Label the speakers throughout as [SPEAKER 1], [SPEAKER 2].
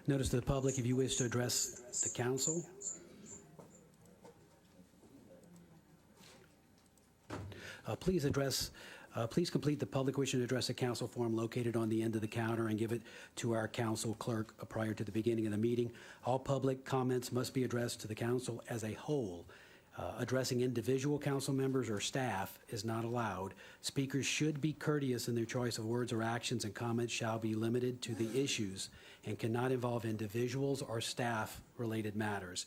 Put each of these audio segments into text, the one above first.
[SPEAKER 1] Notice to the public, if you wish to address the council. Please complete the public wishing to address the council form located on the end of the counter and give it to our council clerk prior to the beginning of the meeting. All public comments must be addressed to the council as a whole. Addressing individual council members or staff is not allowed. Speakers should be courteous in their choice of words or actions, and comments shall be limited to the issues and cannot involve individuals or staff-related matters.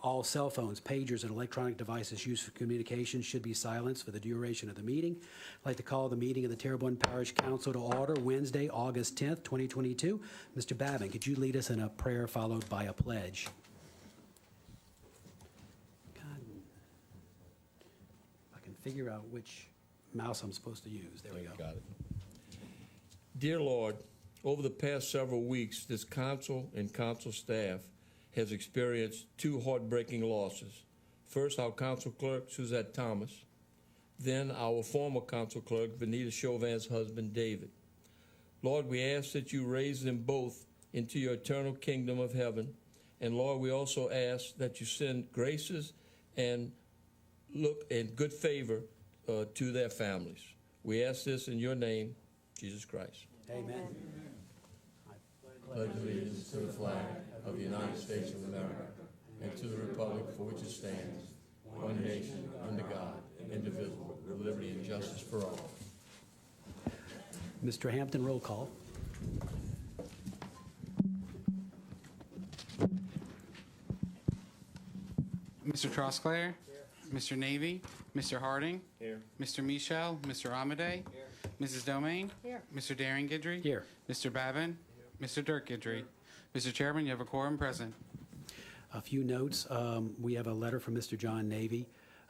[SPEAKER 1] All cell phones, pagers, and electronic devices used for communication should be silenced for the duration of the meeting. I'd like to call the meeting of the Terrebonne Parish Council to order Wednesday, August 10th, 2022. Mr. Babin, could you lead us in a prayer followed by a pledge? God, if I can figure out which mouse I'm supposed to use. There we go.
[SPEAKER 2] Got it. Dear Lord, over the past several weeks, this council and council staff has experienced two heartbreaking losses. First, our council clerk, Suzette Thomas, then our former council clerk, Benita Chauvin's husband, David. Lord, we ask that you raise them both into your eternal kingdom of heaven. And Lord, we also ask that you send graces and look in good favor to their families. We ask this in your name, Jesus Christ.
[SPEAKER 1] Amen.
[SPEAKER 2] Pledge allegiance to the flag of the United States of America and to the republic for which it stands, one nation, under God, indivisible, with liberty and justice for all.
[SPEAKER 1] Mr. Hampton, roll call.
[SPEAKER 3] Mr. Trosclair? Mr. Navy? Mr. Harding?
[SPEAKER 2] Here.
[SPEAKER 3] Mr. Michel? Mr. Amade? Mrs. Domain?
[SPEAKER 4] Here.
[SPEAKER 3] Mr. Daring Guidry?
[SPEAKER 1] Here.
[SPEAKER 3] Mr. Babin? Mr. Dirk Guidry? Mr. Chairman, you have a quorum present.
[SPEAKER 1] A few notes. We have a letter from Mr. John Navy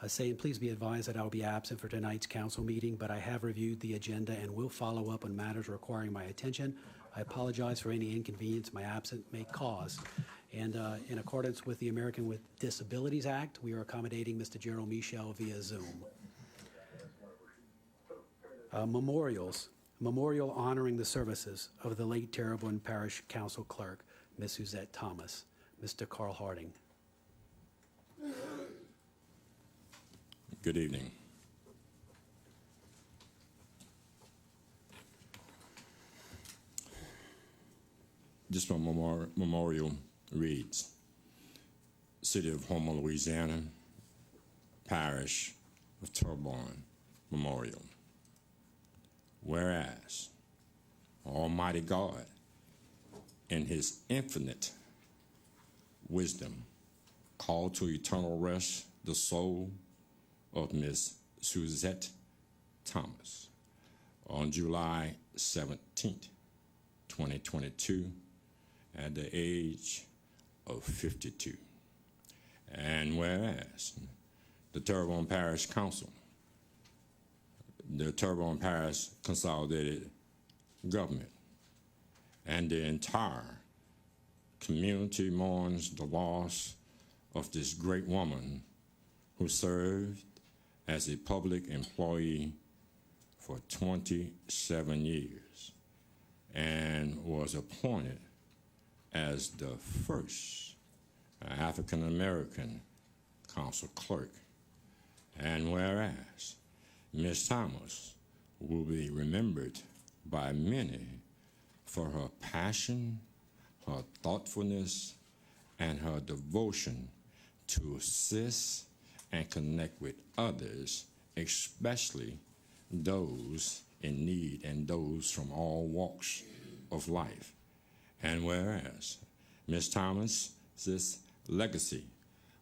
[SPEAKER 1] saying, please be advised that I will be absent for tonight's council meeting, but I have reviewed the agenda and will follow up on matters requiring my attention. I apologize for any inconvenience my absence may cause. And in accordance with the American with Disabilities Act, we are accommodating Mr. Gerald Michel via Zoom. Memorials. Memorial honoring the services of the late Terrebonne Parish Council Clerk, Ms. Suzette Thomas. Mr. Carl Harding.
[SPEAKER 5] Good evening. This memorial reads, City of Houma, Louisiana, Parish of Terrebonne Memorial. Whereas Almighty God, in his infinite wisdom, called to eternal rest the soul of Miss Suzette Thomas on July 17th, 2022, at the age of 52. And whereas the Terrebonne Parish Council, the Terrebonne Parish Consolidated Government, and the entire community mourns the loss of this great woman who served as a public employee for 27 years and was appointed as the first African-American council clerk. And whereas Ms. Thomas will be remembered by many for her passion, her thoughtfulness, and her devotion to assist and connect with others, especially those in need and those from all walks of life. And whereas Ms. Thomas's legacy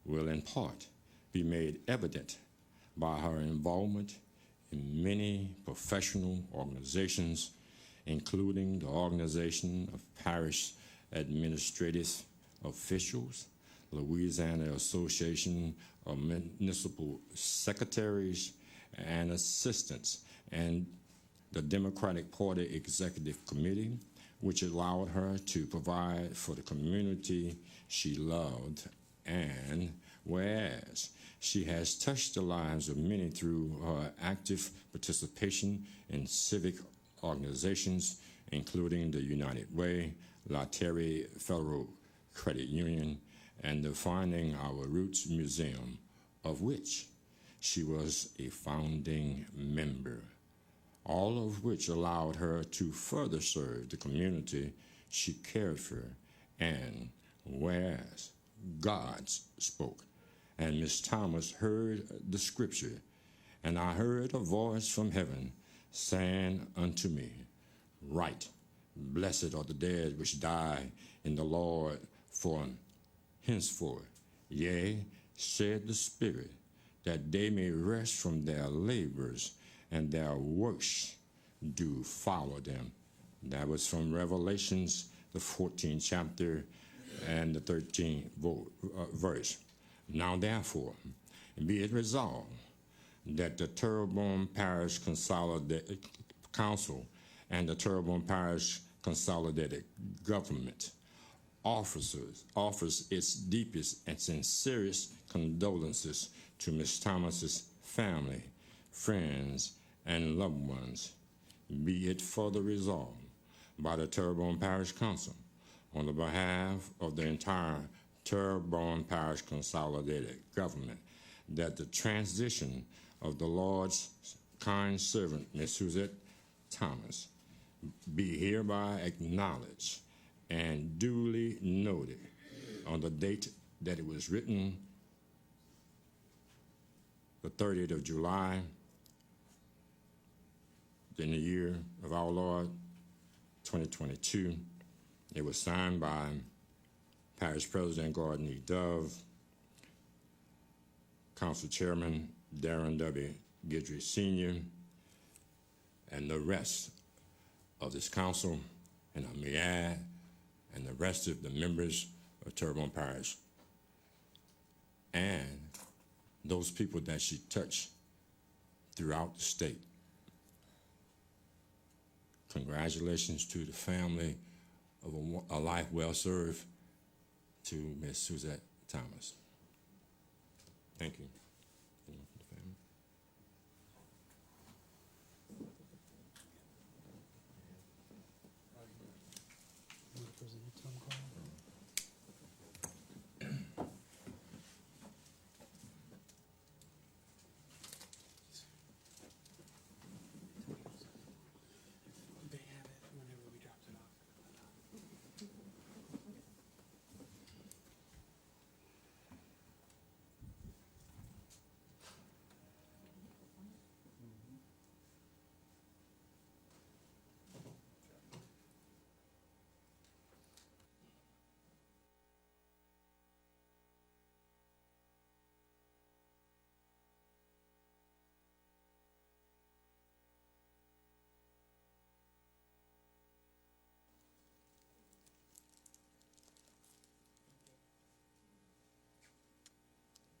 [SPEAKER 5] will in part be made evident by her involvement in many professional organizations, including the Organization of Parish Administrative Officials, Louisiana Association of Municipal Secretaries and Assistants, and the Democratic Party Executive Committee, which allowed her to provide for the community she loved. And whereas she has touched the lives of many through her active participation in civic organizations, including the United Way, La Terre Federal Credit Union and the Finding Our Roots Museum, of which she was a founding member, all of which allowed her to further serve the community she cared for. And whereas God spoke, and Miss Thomas heard the scripture, and I heard a voice from heaven saying unto me, Write, blessed are the dead which die in the Lord for henceforth. Yea, said the Spirit, that they may rest from their labors, and their works do follow them. That was from Revelations, the 14th chapter and the 13th verse. Now therefore, be it resolved that the Terrebonne Parish Consolidated Council and the Terrebonne Parish Consolidated Government offers its deepest and sincerest condolences to Ms. Thomas's family, friends, and loved ones. Be it further resolved by the Terrebonne Parish Council on the behalf of the entire Terrebonne Parish Consolidated Government that the transition of the Lord's kind servant, Ms. Suzette Thomas, be hereby acknowledged and duly noted on the date that it was written, the 30th of July, in the year of our Lord, 2022. It was signed by Parish President Gordon E. Dove, Council Chairman Darren W. Guidry Sr., and the rest of this council, and I may add, and the rest of the members of Terrebonne Parish, and those people that she touched throughout the state. Congratulations to the family of a life well served, to Ms. Suzette Thomas. Thank you.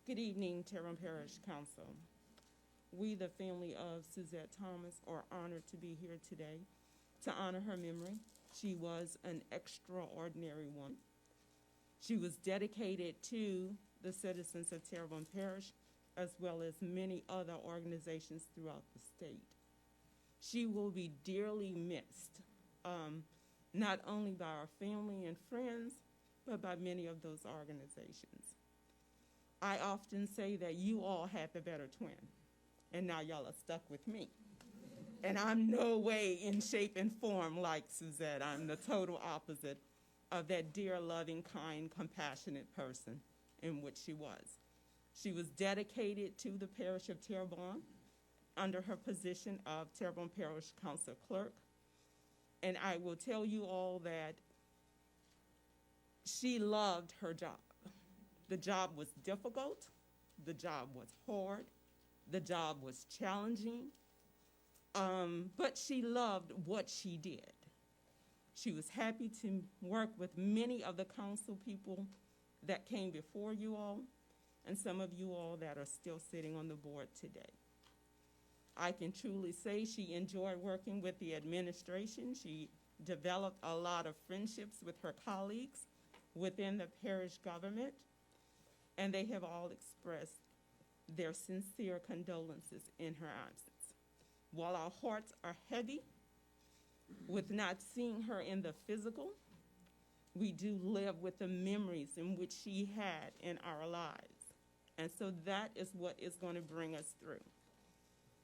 [SPEAKER 4] Good evening, Terrebonne Parish Council. We, the family of Suzette Thomas, are honored to be here today to honor her memory. She was an extraordinary woman. She was dedicated to the citizens of Terrebonne Parish, as well as many other organizations throughout the state. She will be dearly missed, not only by our family and friends, but by many of those organizations. I often say that you all had the better twin, and now y'all are stuck with me. And I'm no way in shape and form like Suzette. I'm the total opposite of that dear, loving, kind, compassionate person in which she was. She was dedicated to the parish of Terrebonne under her position of Terrebonne Parish Council Clerk. And I will tell you all that she loved her job. The job was difficult, the job was hard, the job was challenging, but she loved what she did. She was happy to work with many of the council people that came before you all, and some of you all that are still sitting on the board today. I can truly say she enjoyed working with the administration. She developed a lot of friendships with her colleagues within the parish government, and they have all expressed their sincere condolences in her absence. While our hearts are heavy with not seeing her in the physical, we do live with the memories in which she had in our lives. And so that is what is going to bring us through.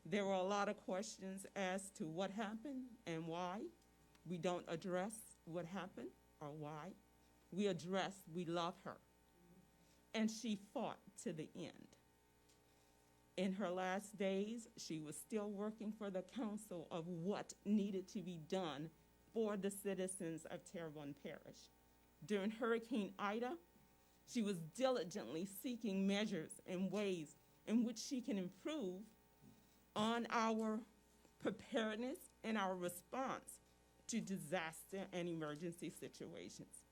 [SPEAKER 4] There were a lot of questions as to what happened and why. We don't address what happened or why. We address we love her. And she fought to the end. In her last days, she was still working for the council of what needed to be done for the citizens of Terrebonne Parish. During Hurricane Ida, she was diligently seeking measures and ways in which she can improve on our preparedness and our response to disaster and emergency situations.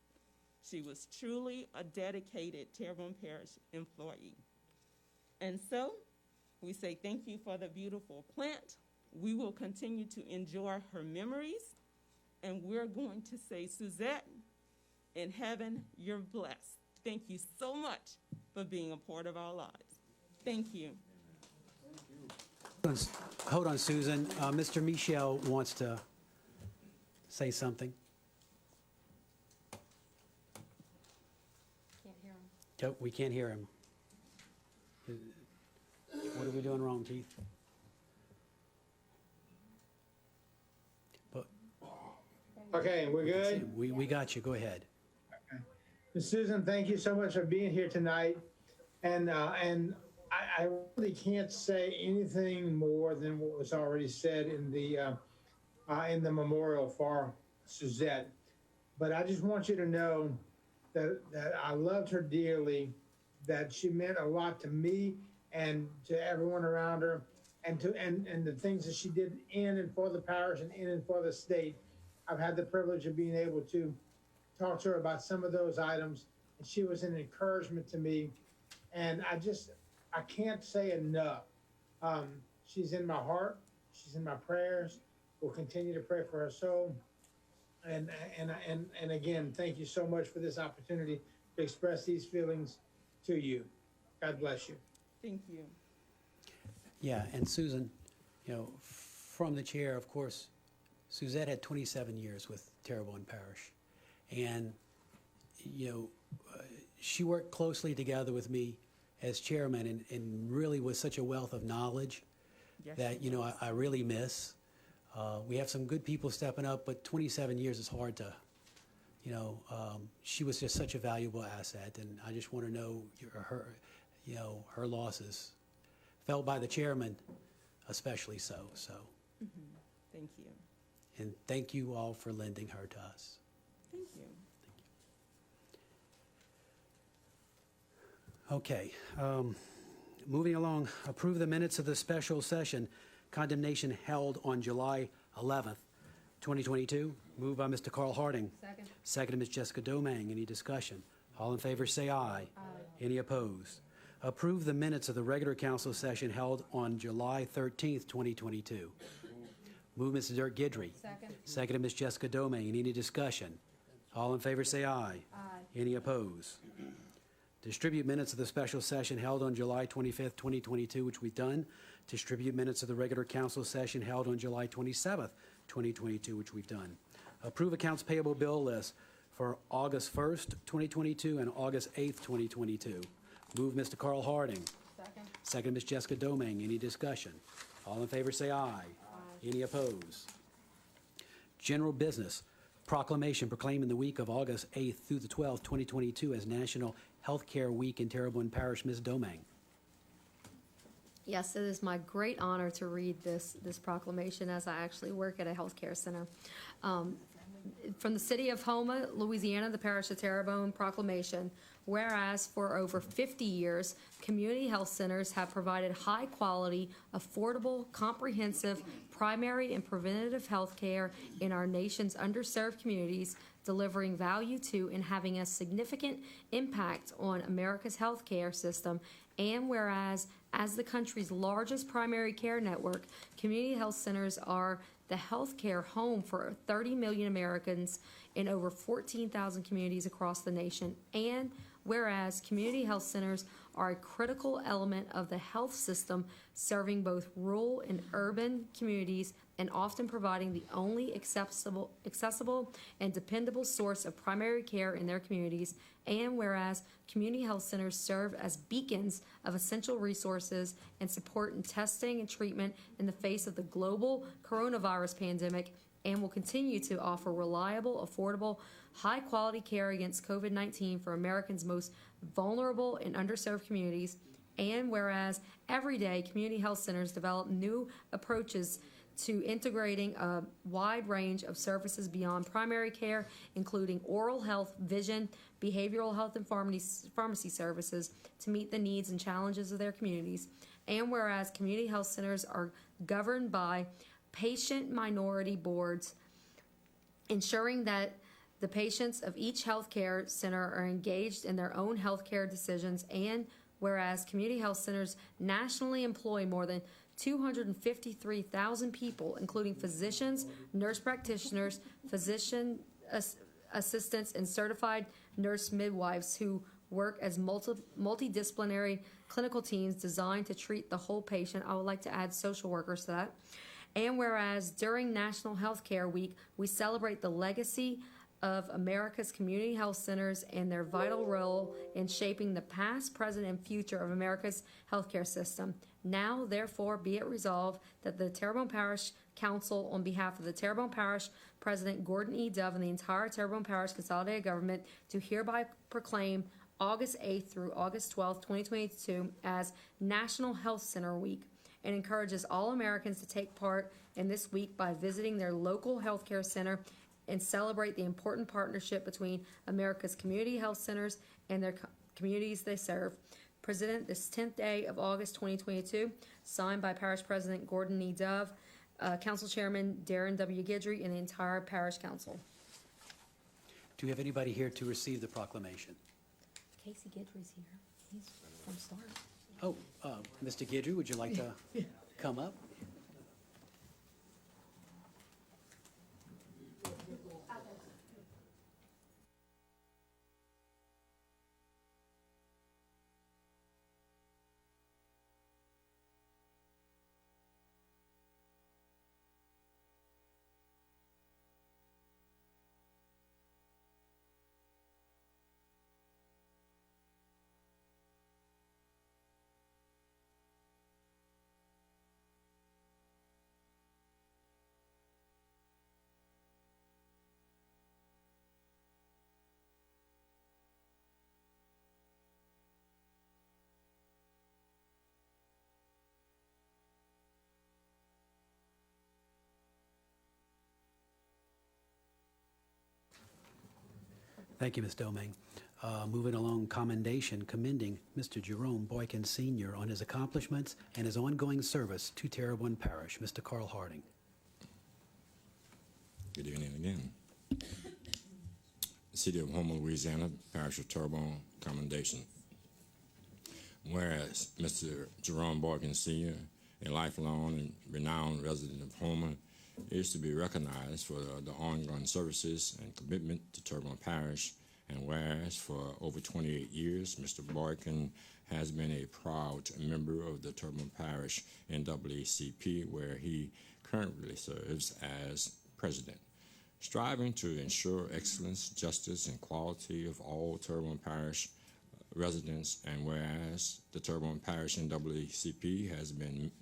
[SPEAKER 4] She was truly a dedicated Terrebonne Parish employee. And so, we say thank you for the beautiful plant. We will continue to enjoy her memories. And we're going to say, Suzette, in heaven, you're blessed. Thank you so much for being a part of our lives. Thank you.
[SPEAKER 1] Hold on, Susan. Mr. Michel wants to say something.
[SPEAKER 6] Can't hear him.
[SPEAKER 1] Oh, we can't hear him. What are we doing wrong, Keith? But
[SPEAKER 7] Okay, we're good?
[SPEAKER 1] we got you. Go ahead.
[SPEAKER 7] Ms. Susan, thank you so much for being here tonight. And I really can't say anything more than what was already said in the memorial for Suzette. But I just want you to know that I loved her dearly, that she meant a lot to me and to everyone around her, and the things that she did in and for the parish and in and for the state. I've had the privilege of being able to talk to her about some of those items, and she was an encouragement to me. And I can't say enough. She's in my heart. She's in my prayers. We'll continue to pray for her soul. And again, thank you so much for this opportunity to express these feelings to you. God bless you.
[SPEAKER 4] Thank you.
[SPEAKER 1] Yeah, and Susan, from the chair, of course, Suzette had 27 years with Terrebonne Parish. And, she worked closely together with me as chairman and really was such a wealth of knowledge
[SPEAKER 4] Yes,
[SPEAKER 1] that,
[SPEAKER 4] she was.
[SPEAKER 1] I really miss. We have some good people stepping up, but 27 years is hard to, she was just such a valuable asset. And I just want to know her losses felt by the chairman, especially so.
[SPEAKER 4] Thank you.
[SPEAKER 1] And thank you all for lending her to us.
[SPEAKER 4] Thank you.
[SPEAKER 1] Okay, moving along, approve the minutes of the special session condemnation held on July 11th, 2022. Moved by Mr. Carl Harding.
[SPEAKER 6] Second.
[SPEAKER 1] Seconded Ms. Jessica Domingue. Any discussion? All in favor say aye.
[SPEAKER 6] Aye.
[SPEAKER 1] Any opposed? Approve the minutes of the regular council session held on July 13th, 2022. Moved Mr. Dirk Gidry.
[SPEAKER 6] Second.
[SPEAKER 1] Seconded Ms. Jessica Domingue. Any discussion? All in favor say aye.
[SPEAKER 6] Aye.
[SPEAKER 1] Any opposed? Distribute minutes of the special session held on July 25th, 2022, which we've done. Distribute minutes of the regular council session held on July 27th, 2022, which we've done. Approve accounts payable bill list for August 1st, 2022 and August 8th, 2022. Move Mr. Carl Harding.
[SPEAKER 6] Second.
[SPEAKER 1] Second Ms. Jessica Domingue. Any discussion? All in favor say aye.
[SPEAKER 6] Aye.
[SPEAKER 1] Any opposed? General business. Proclamation proclaiming the week of August 8th through the 12th, 2022 as National Healthcare Week in Terrebonne Parish. Ms. Domingue.
[SPEAKER 6] Yes, it is my great honor to read this proclamation as I actually work at a healthcare center. From the city of Houma, Louisiana, the parish of Terrebonne proclamation, whereas for over 50 years, community health centers have provided high-quality, affordable, comprehensive, primary and preventative health care in our nation's underserved communities, delivering value to and having a significant impact on America's healthcare system. And whereas, as the country's largest primary care network, community health centers are the healthcare home for 30 million Americans in over 14,000 communities across the nation. And whereas community health centers are a critical element of the health system, serving both rural and urban communities and often providing the only accessible and dependable source of primary care in their communities. And whereas community health centers serve as beacons of essential resources and support in testing and treatment in the face of the global coronavirus pandemic, and will continue to offer reliable, affordable, high-quality care against COVID-19 for Americans' most vulnerable and underserved communities. And whereas every day community health centers develop new approaches to integrating a wide range of services beyond primary care, including oral health, vision, behavioral health, and pharmacy services to meet the needs and challenges of their communities. And whereas community health centers are governed by patient minority boards, ensuring that the patients of each healthcare center are engaged in their own healthcare decisions. And whereas community health centers nationally employ more than 253,000 people, including physicians, nurse practitioners, physician assistants, and certified nurse midwives who work as multidisciplinary clinical teams designed to treat the whole patient. I would like to add social workers to that. And whereas during National Healthcare Week, we celebrate the legacy of America's community health centers and their vital role in shaping the past, present, and future of America's healthcare system. Now, therefore, be it resolved that the Terrebonne Parish Council, on behalf of the Terrebonne Parish President Gordon E. Dove and the entire Terrebonne Parish Consolidated Government, do hereby proclaim August 8th through August 12th, 2022 as National Health Center Week, and encourages all Americans to take part in this week by visiting their local healthcare center and celebrate the important partnership between America's community health centers and their communities they serve. President, this 10th day of August 2022, signed by Parish President Gordon E. Dove, Council Chairman Darren W. Guidry, and the entire Parish Council.
[SPEAKER 1] Do we have anybody here to receive the proclamation?
[SPEAKER 6] Casey Guidry's here. He's from START.
[SPEAKER 1] Oh, Mr. Guidry, would you like to come up? Thank you, Ms. Domingue. Moving along, commending Mr. Jerome Boykin Sr. on his accomplishments and his ongoing service to Terrebonne Parish. Mr. Carl Harding.
[SPEAKER 5] Good evening again. City of Houma, Louisiana, Parish of Terrebonne, commendation. Whereas Mr. Jerome Boykin Sr., a lifelong and renowned resident of Houma, is to be recognized for the ongoing services and commitment to Terrebonne Parish, and whereas for over 28 years, Mr. Boykin has been a proud member of the Terrebonne Parish NAACP, where he currently serves as president, striving to ensure excellence, justice, and quality of all Terrebonne Parish residents, and whereas the Terrebonne Parish NAACP has been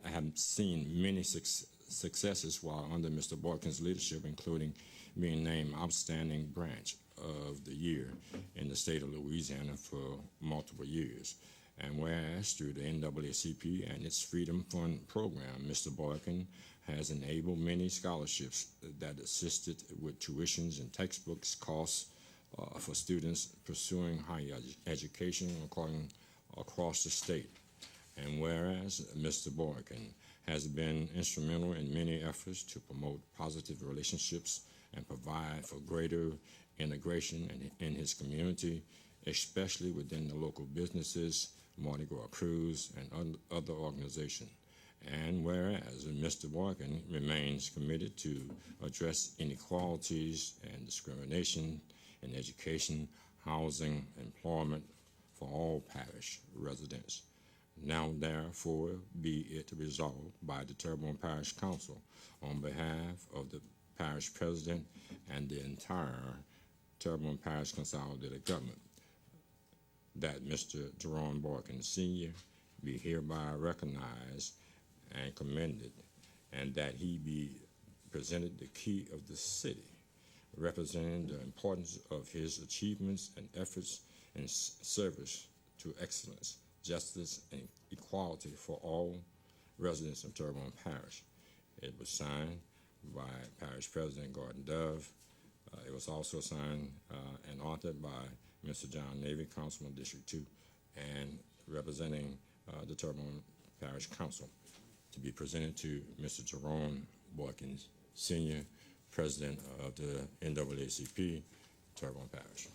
[SPEAKER 5] have seen many successes while under Mr. Boykin's leadership, including being named Outstanding Branch of the Year in the state of Louisiana for multiple years. And whereas through the NAACP and its Freedom Fund program, Mr. Boykin has enabled many scholarships that assisted with tuitions and textbooks costs for students pursuing higher education across the state. And whereas Mr. Boykin has been instrumental in many efforts to promote positive relationships and provide for greater integration in his community, especially within the local businesses, Mardi Gras Cruise, and other organizations. And whereas Mr. Boykin remains committed to address inequalities and discrimination in education, housing, employment for all parish residents. Now therefore be it resolved by the Terrebonne Parish Council on behalf of the parish president and the entire Terrebonne Parish Consolidated Government that Mr. Jerome Boykin Sr. be hereby recognized and commended, and that he be presented the key of the city, representing the importance of his achievements and efforts in service to excellence, justice, and equality for all residents of Terrebonne Parish. It was signed by Parish President Gordon Dove. It was also signed and authored by Mr. John Navy, Councilman District 2, and representing the Terrebonne Parish Council, to be presented to Mr. Jerome Boykin Sr., President of the NAACP, Terrebonne Parish.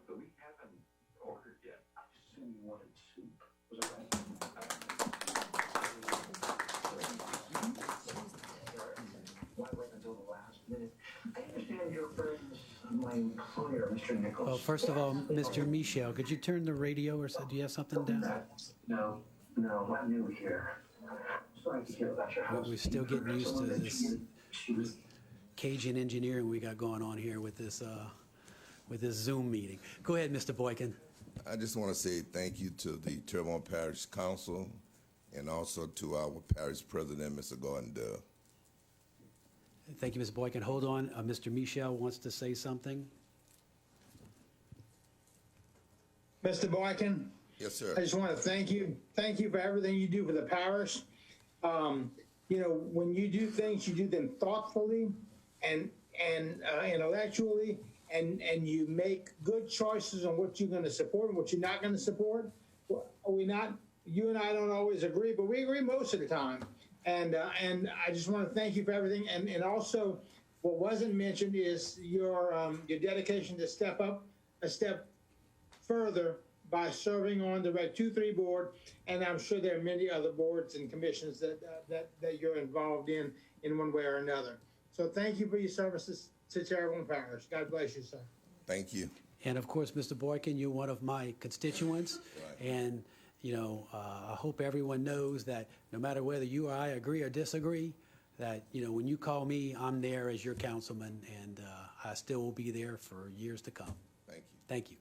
[SPEAKER 8] But we haven't ordered yet. I assume you wanted soup. Was that right? Why wait until the last minute? I understand your friends, my employer, Mr. Nichols.
[SPEAKER 1] Well, first of all, Mr. Michel, could you turn the radio, or do you have something down?
[SPEAKER 8] No, I'm new here. Sorry to hear about your house.
[SPEAKER 1] We're still getting used to this Cajun engineering we got going on here with this Zoom meeting. Go ahead, Mr. Boykin.
[SPEAKER 9] I just want to say thank you to the Terrebonne Parish Council and also to our parish president, Mr. Gordon Dove.
[SPEAKER 1] Thank you, Mr. Boykin. Hold on. Mr. Michel wants to say something.
[SPEAKER 7] Mr. Boykin?
[SPEAKER 9] Yes, sir.
[SPEAKER 7] I just want to thank you. Thank you for everything you do for the parish. You know, when you do things, you do them thoughtfully and intellectually, and you make good choices on what you're going to support and what you're not going to support. You and I don't always agree, but we agree most of the time. And I just want to thank you for everything. And also, what wasn't mentioned is your dedication to step up a step further by serving on the Reg 2-3 board, and I'm sure there are many other boards and commissions that you're involved in one way or another. So thank you for your services to Terrebonne Parish. God bless you, sir.
[SPEAKER 9] Thank you.
[SPEAKER 1] And of course, Mr. Boykin, you're one of my constituents,
[SPEAKER 9] Right.
[SPEAKER 1] and you know, I hope everyone knows that no matter whether you or I agree or disagree, that you know, when you call me, I'm there as your councilman, and I still will be there for years to come.
[SPEAKER 9] Thank you.
[SPEAKER 1] Thank you.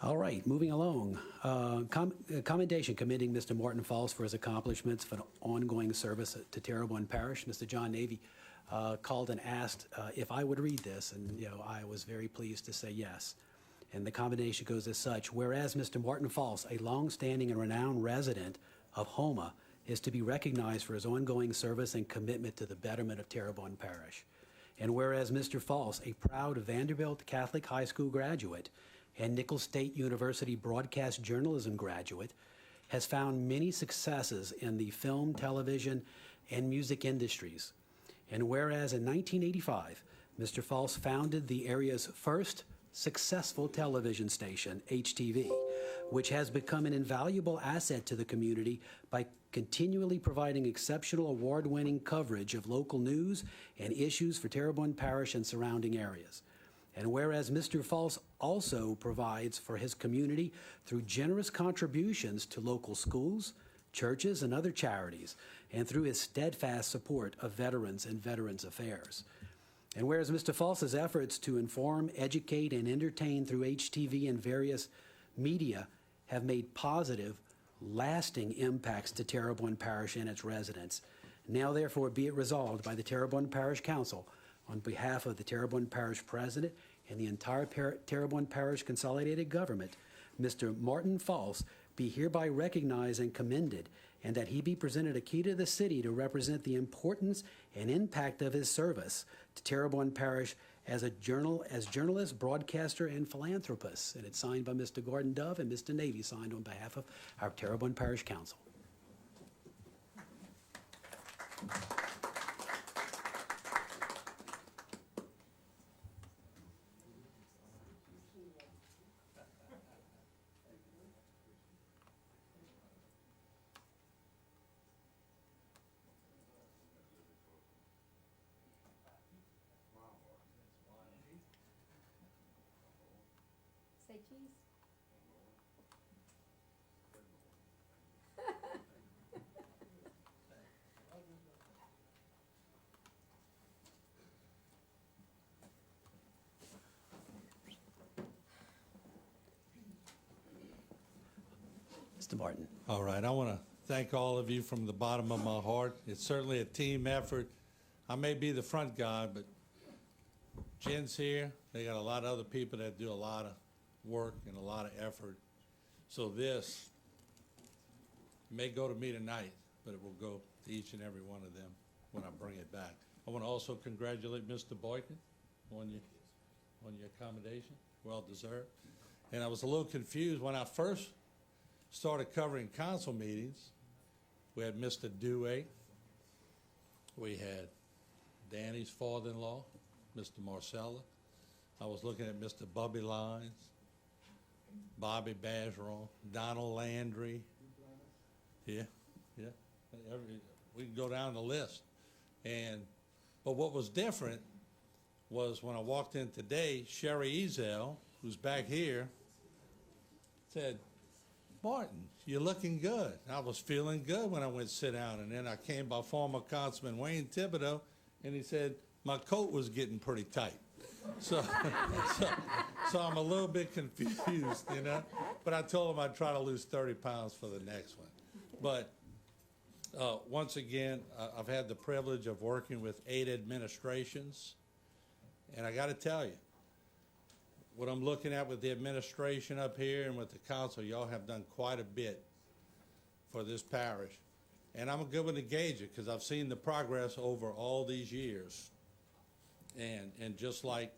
[SPEAKER 1] All right, moving along. Commendation commending Mr. Martin Falls for his accomplishments for ongoing service to Terrebonne Parish. Mr. John Navy called and asked if I would read this, and you know, I was very pleased to say yes. And the commendation goes as such: whereas Mr. Martin Falls, a long-standing and renowned resident of Houma, is to be recognized for his ongoing service and commitment to the betterment of Terrebonne Parish. And whereas Mr. Falls, a proud Vanderbilt Catholic High School graduate and Nicholls State University broadcast journalism graduate, has found many successes in the film, television, and music industries. And whereas in 1985, Mr. Falls founded the area's first successful television station, HTV, which has become an invaluable asset to the community by continually providing exceptional award-winning coverage of local news and issues for Terrebonne Parish and surrounding areas. And whereas Mr. Falls also provides for his community through generous contributions to local schools, churches, and other charities, and through his steadfast support of veterans and veterans affairs. And whereas Mr. False's efforts to inform, educate, and entertain through HTV and various media have made positive, lasting impacts to Terrebonne Parish and its residents. Now, therefore, be it resolved by the Terrebonne Parish Council, on behalf of the Terrebonne Parish President and the entire Terrebonne Parish Consolidated Government, Mr. Martin False be hereby recognized and commended, and that he be presented a key to the city to represent the importance and impact of his service to Terrebonne Parish as journalist, broadcaster, and philanthropist. And it's signed by Mr. Gordon Dove and Mr. Navy, signed on behalf of our Terrebonne Parish Council.
[SPEAKER 6] Say cheese.
[SPEAKER 1] Mr. Martin.
[SPEAKER 10] All right, I want to thank all of you from the bottom of my heart. It's certainly a team effort. I may be the front guy, but Jen's here. They got a lot of other people that do a lot of work and a lot of effort. So this may go to me tonight, but it will go to each and every one of them when I bring it back. I want to also congratulate Mr. Boykin on your accommodation, well deserved. And I was a little confused when I first started covering council meetings. We had Mr. Dewey, we had Danny's father-in-law, Mr. Marcella. I was looking at Mr. Bubby Lyons, Bobby Bazeron, Donald Landry. Yeah. We can go down the list. But what was different was when I walked in today, Sherry Ezel, who's back here, said, "Martin, you're looking good." I was feeling good when I went to sit down, and then I came by former Councilman Wayne Thibodeau, and he said my coat was getting pretty tight. So I'm a little bit confused, you know. But I told him I'd try to lose 30 pounds for the next one. But once again, I've had the privilege of working with 8 administrations, and I got to tell you, what I'm looking at with the administration up here and with the council, y'all have done quite a bit for this parish. And I'm a good one to gauge it because I've seen the progress over all these years. And just like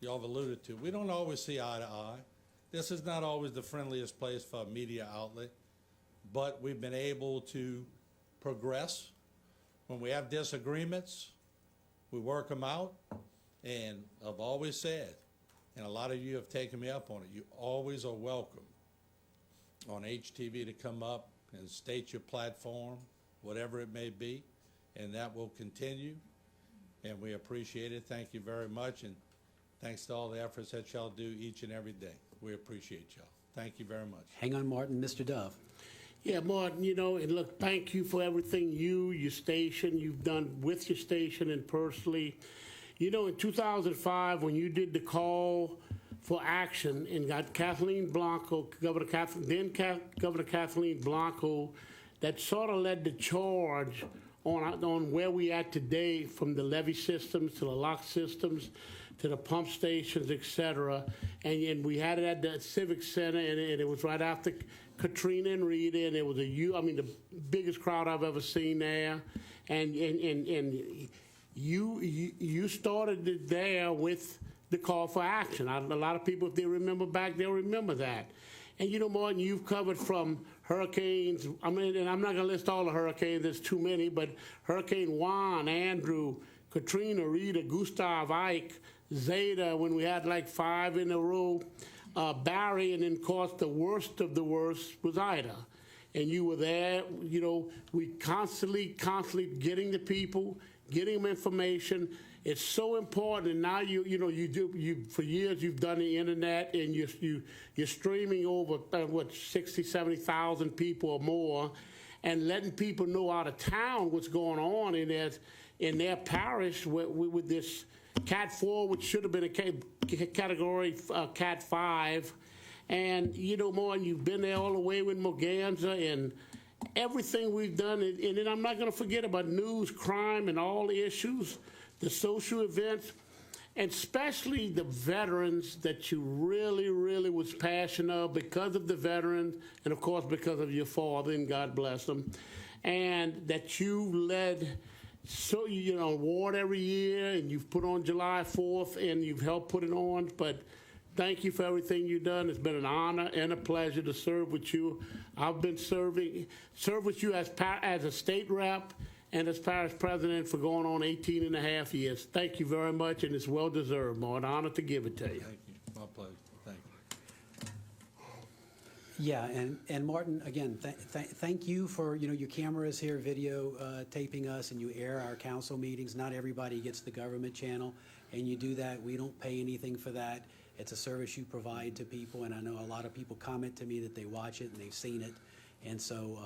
[SPEAKER 10] y'all have alluded to, we don't always see eye to eye. This is not always the friendliest place for a media outlet, but we've been able to progress. When we have disagreements, we work them out. And I've always said, and a lot of you have taken me up on it, you always are welcome on HTV to come up and state your platform, whatever it may be, and that will continue. And we appreciate it. Thank you very much, and thanks to all the efforts that y'all do each and every day. We appreciate y'all. Thank you very much.
[SPEAKER 1] Hang on, Martin. Mr. Dove.
[SPEAKER 11] Yeah, Martin, you know, and look, thank you for everything your station, you've done with your station and personally. You know, in 2005, when you did the call for action and got Kathleen Blanco, Governor Kathleen Blanco, that sort of led the charge on where we at today, from the levee systems to the lock systems to the pump stations, et cetera. And we had it at the Civic Center, and it was right after Katrina and Rita, and it was the biggest crowd I've ever seen there. And you started it there with the call for action. A lot of people, if they remember back, they'll remember that. And you know, Martin, you've covered from hurricanes, and I'm not gonna list all the hurricanes, there's too many, but Hurricane Juan, Andrew, Katrina, Rita, Gustav, Ike, Zeta, when we had like 5 in a row, Barry, and then of course the worst of the worst was Ida. And you were there, you know, we constantly getting the people, getting them information. It's so important, and now you for years you've done the internet, and you're streaming over 60, 70,000 people or more, and letting people know out of town what's going on in their parish with this Cat 4, which should have been a category Cat 5. And, you know, Martin, you've been there all the way with Morganza and everything we've done. And then I'm not going to forget about news, crime, and all the issues, the social events, and especially the veterans that you really, really was passionate of because of the veterans and, of course, because of your father, and God bless them, and that you led, so, you know, award every year, and you've put on July 4th, and you've helped put it on. But thank you for everything you've done. It's been an honor and a pleasure to serve with you. I've been served with you as a state rep and as parish president for going on 18 and a half years. Thank you very much, and it's well deserved, Martin. Honor to give it to you.
[SPEAKER 10] Thank you. My pleasure. Thank you.
[SPEAKER 1] Yeah, and Martin, again, thank you for, you know, your cameras here, video taping us, and you air our council meetings. Not everybody gets the government channel, and you do that. We don't pay anything for that. It's a service you provide to people, and I know a lot of people comment to me that they watch it and they've seen it. And so,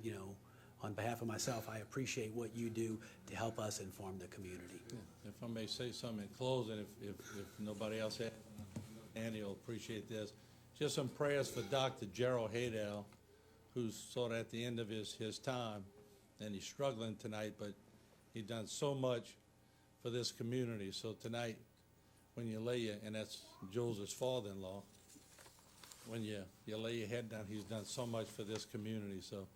[SPEAKER 1] you know, on behalf of myself, I appreciate what you do to help us inform the community.
[SPEAKER 10] If I may say something in closing, if nobody else has, Andy will appreciate this. Just some prayers for Dr. Gerald Haydell, who's sort of at the end of his time, and he's struggling tonight, but he's done so much for this community. So tonight, when you and that's Joseph's father-in-law, when you lay your head down, he's done so much for this community. So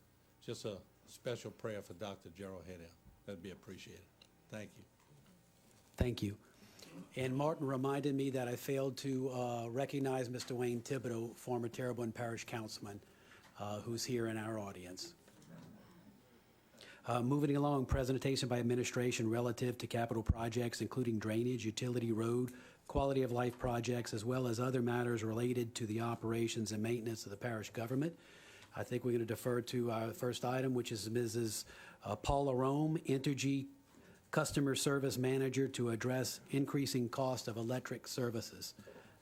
[SPEAKER 10] just a special prayer for Dr. Gerald Haydell. That'd be appreciated. Thank you.
[SPEAKER 1] Thank you. And Martin reminded me that I failed to recognize Mr. Wayne Thibodeau, former Terrebonne Parish councilman, who's here in our audience. Moving along, presentation by administration relative to capital projects, including drainage, utility, road, quality of life projects, as well as other matters related to the operations and maintenance of the parish government. I think we're going to defer to our first item, which is Mrs. Paula Rome, Entergy Customer Service Manager, to address increasing cost of electric services.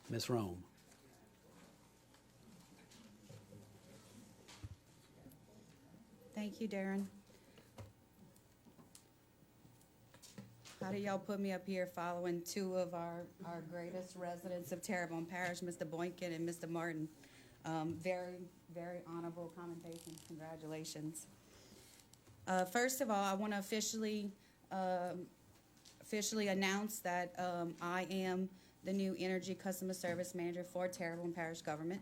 [SPEAKER 1] Ms. Rome.
[SPEAKER 12] Thank you, Darren. How do y'all put me up here following two of our greatest residents of Terrebonne Parish, Mr. Boynton and Mr. Martin? Very, very honorable commendation. Congratulations. First of all, I want to officially announce that I am the new Energy Customer Service Manager for Terrebonne Parish Government.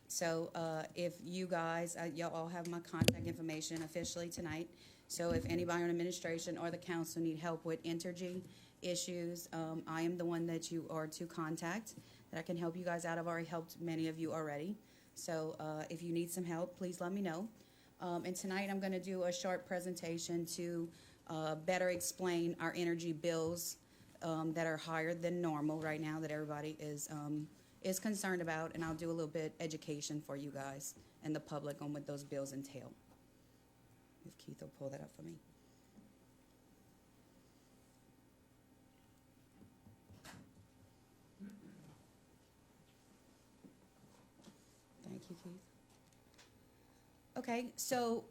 [SPEAKER 12] So if you guys, y'all all have my contact information officially tonight. So if anybody on administration or the council need help with Entergy issues, I am the one that you are to contact, that I can help you guys out. I've already helped many of you already. So if you need some help, please let me know. And tonight I'm going to do a short presentation to better explain our energy bills that are higher than normal right now, that everybody is concerned about, and I'll do a little bit education for you guys and the public on what those bills entail. If Keith will pull that up for me. Thank you, Keith. Okay, so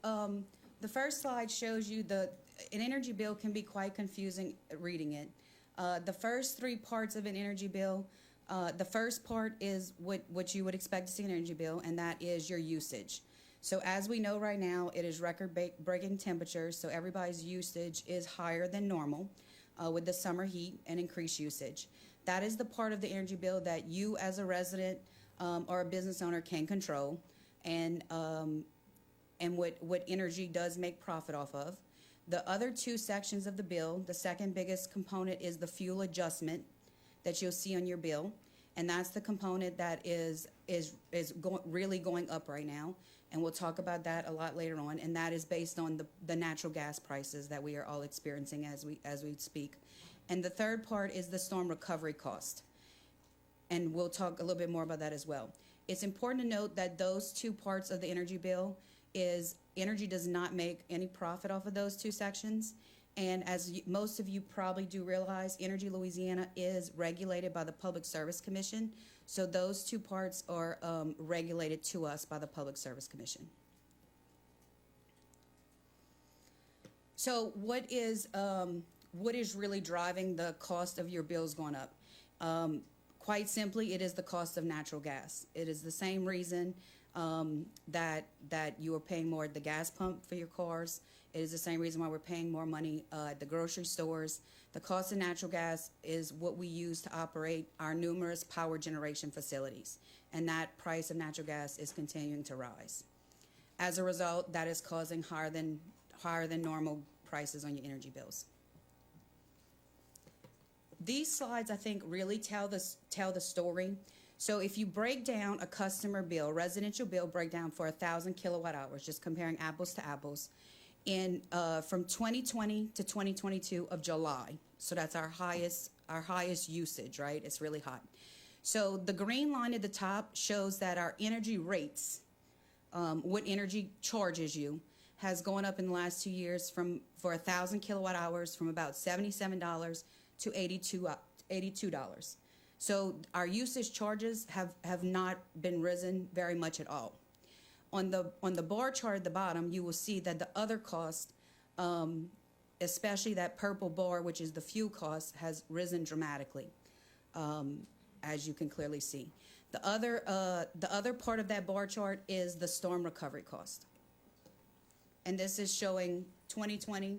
[SPEAKER 12] the first slide shows you an energy bill can be quite confusing reading it. The first three parts of an energy bill, the first part is what you would expect to see in an energy bill, and that is your usage. So as we know right now, it is record-breaking temperatures, so everybody's usage is higher than normal with the summer heat and increased usage. That is the part of the energy bill that you as a resident or a business owner can control, and what energy does make profit off of. The other two sections of the bill, the second biggest component is the fuel adjustment that you'll see on your bill, and that's the component that is really going up right now, and we'll talk about that a lot later on, and that is based on the natural gas prices that we are all experiencing as we speak. And the third part is the storm recovery cost, and we'll talk a little bit more about that as well. It's important to note that those two parts of the energy bill is Energy does not make any profit off of those two sections. And as most of you probably do realize, Energy Louisiana is regulated by the Public Service Commission. So those two parts are regulated to us by the Public Service Commission. So what is what is really driving the cost of your bills going up? Quite simply, it is the cost of natural gas. It is the same reason that you are paying more at the gas pump for your cars. It is the same reason why we're paying more money at the grocery stores. The cost of natural gas is what we use to operate our numerous power generation facilities, and that price of natural gas is continuing to rise. As a result, that is causing higher than normal prices on your energy bills. These slides, I think, really tell the story. So if you break down a customer bill, residential bill breakdown for 1,000 kilowatt hours, just comparing apples to apples, in from 2020 to 2022 of July. So that's our highest usage, right? It's really hot. So the green line at the top shows that our energy rates, what energy charges you, has gone up in the last 2 years for 1,000 kilowatt hours from about $77 to $82. So our usage charges have not been risen very much at all. On the bar chart at the bottom, you will see that the other cost, especially that purple bar, which is the fuel cost, has risen dramatically, as you can clearly see. The other part of that bar chart is the storm recovery cost. And this is showing 2020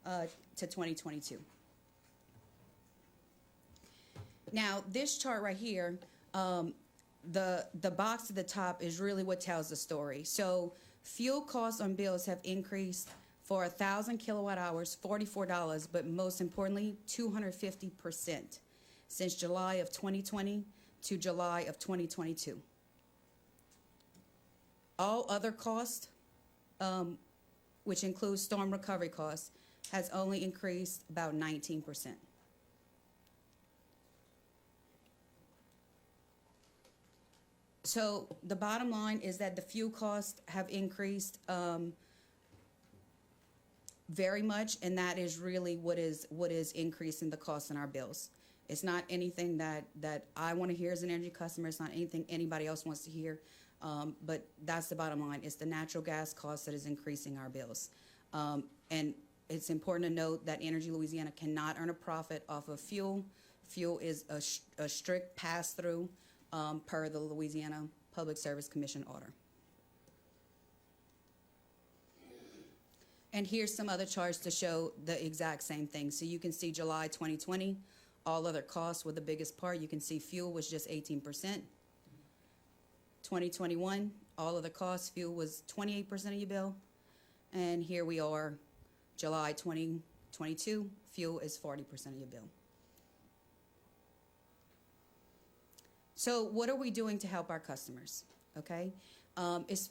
[SPEAKER 12] to 2022. Now, this chart right here, the box at the top is really what tells the story. So fuel costs on bills have increased for 1,000 kilowatt hours, $44, but most importantly, 250% since July of 2020 to July of 2022. All other costs, which includes storm recovery costs, has only increased about 19%. So the bottom line is that the fuel costs have increased very much, and that is really what is increasing the cost in our bills. It's not anything that I want to hear as an energy customer. It's not anything anybody else wants to hear, but that's the bottom line. It's the natural gas cost that is increasing our bills. And it's important to note that Energy Louisiana cannot earn a profit off of fuel. Fuel is a strict pass-through per the Louisiana Public Service Commission order. And here's some other charts to show the exact same thing. So you can see July 2020, all other costs were the biggest part. You can see fuel was just 18%. 2021, all other costs, fuel was 28% of your bill. And here we are, July 2022, fuel is 40% of your bill. So what are we doing to help our customers? Okay, it's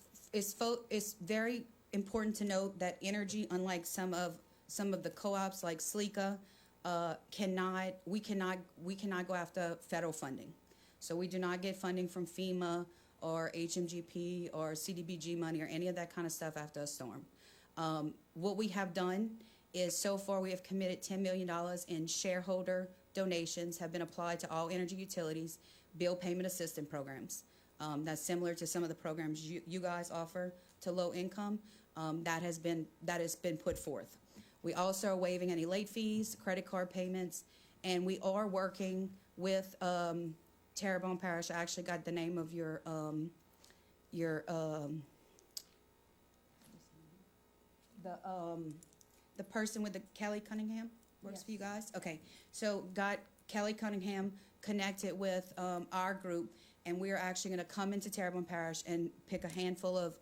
[SPEAKER 12] very important to note that energy, unlike some of the co-ops like SLECA, we cannot go after federal funding. So we do not get funding from FEMA or HMGP or CDBG money or any of that kind of stuff after a storm. What we have done is so far we have committed $10 million in shareholder donations have been applied to all energy utilities bill payment assistance programs. That's similar to some of the programs you guys offer to low income. That has been put forth. We also are waiving any late fees, credit card payments, and we are working with Terrebonne Parish. I actually got the name of the person with the Kelly Cunningham works
[SPEAKER 6] Yes.
[SPEAKER 12] for you guys. Okay, so got Kelly Cunningham connected with our group, and we are actually going to come into Terrebonne Parish and pick a handful of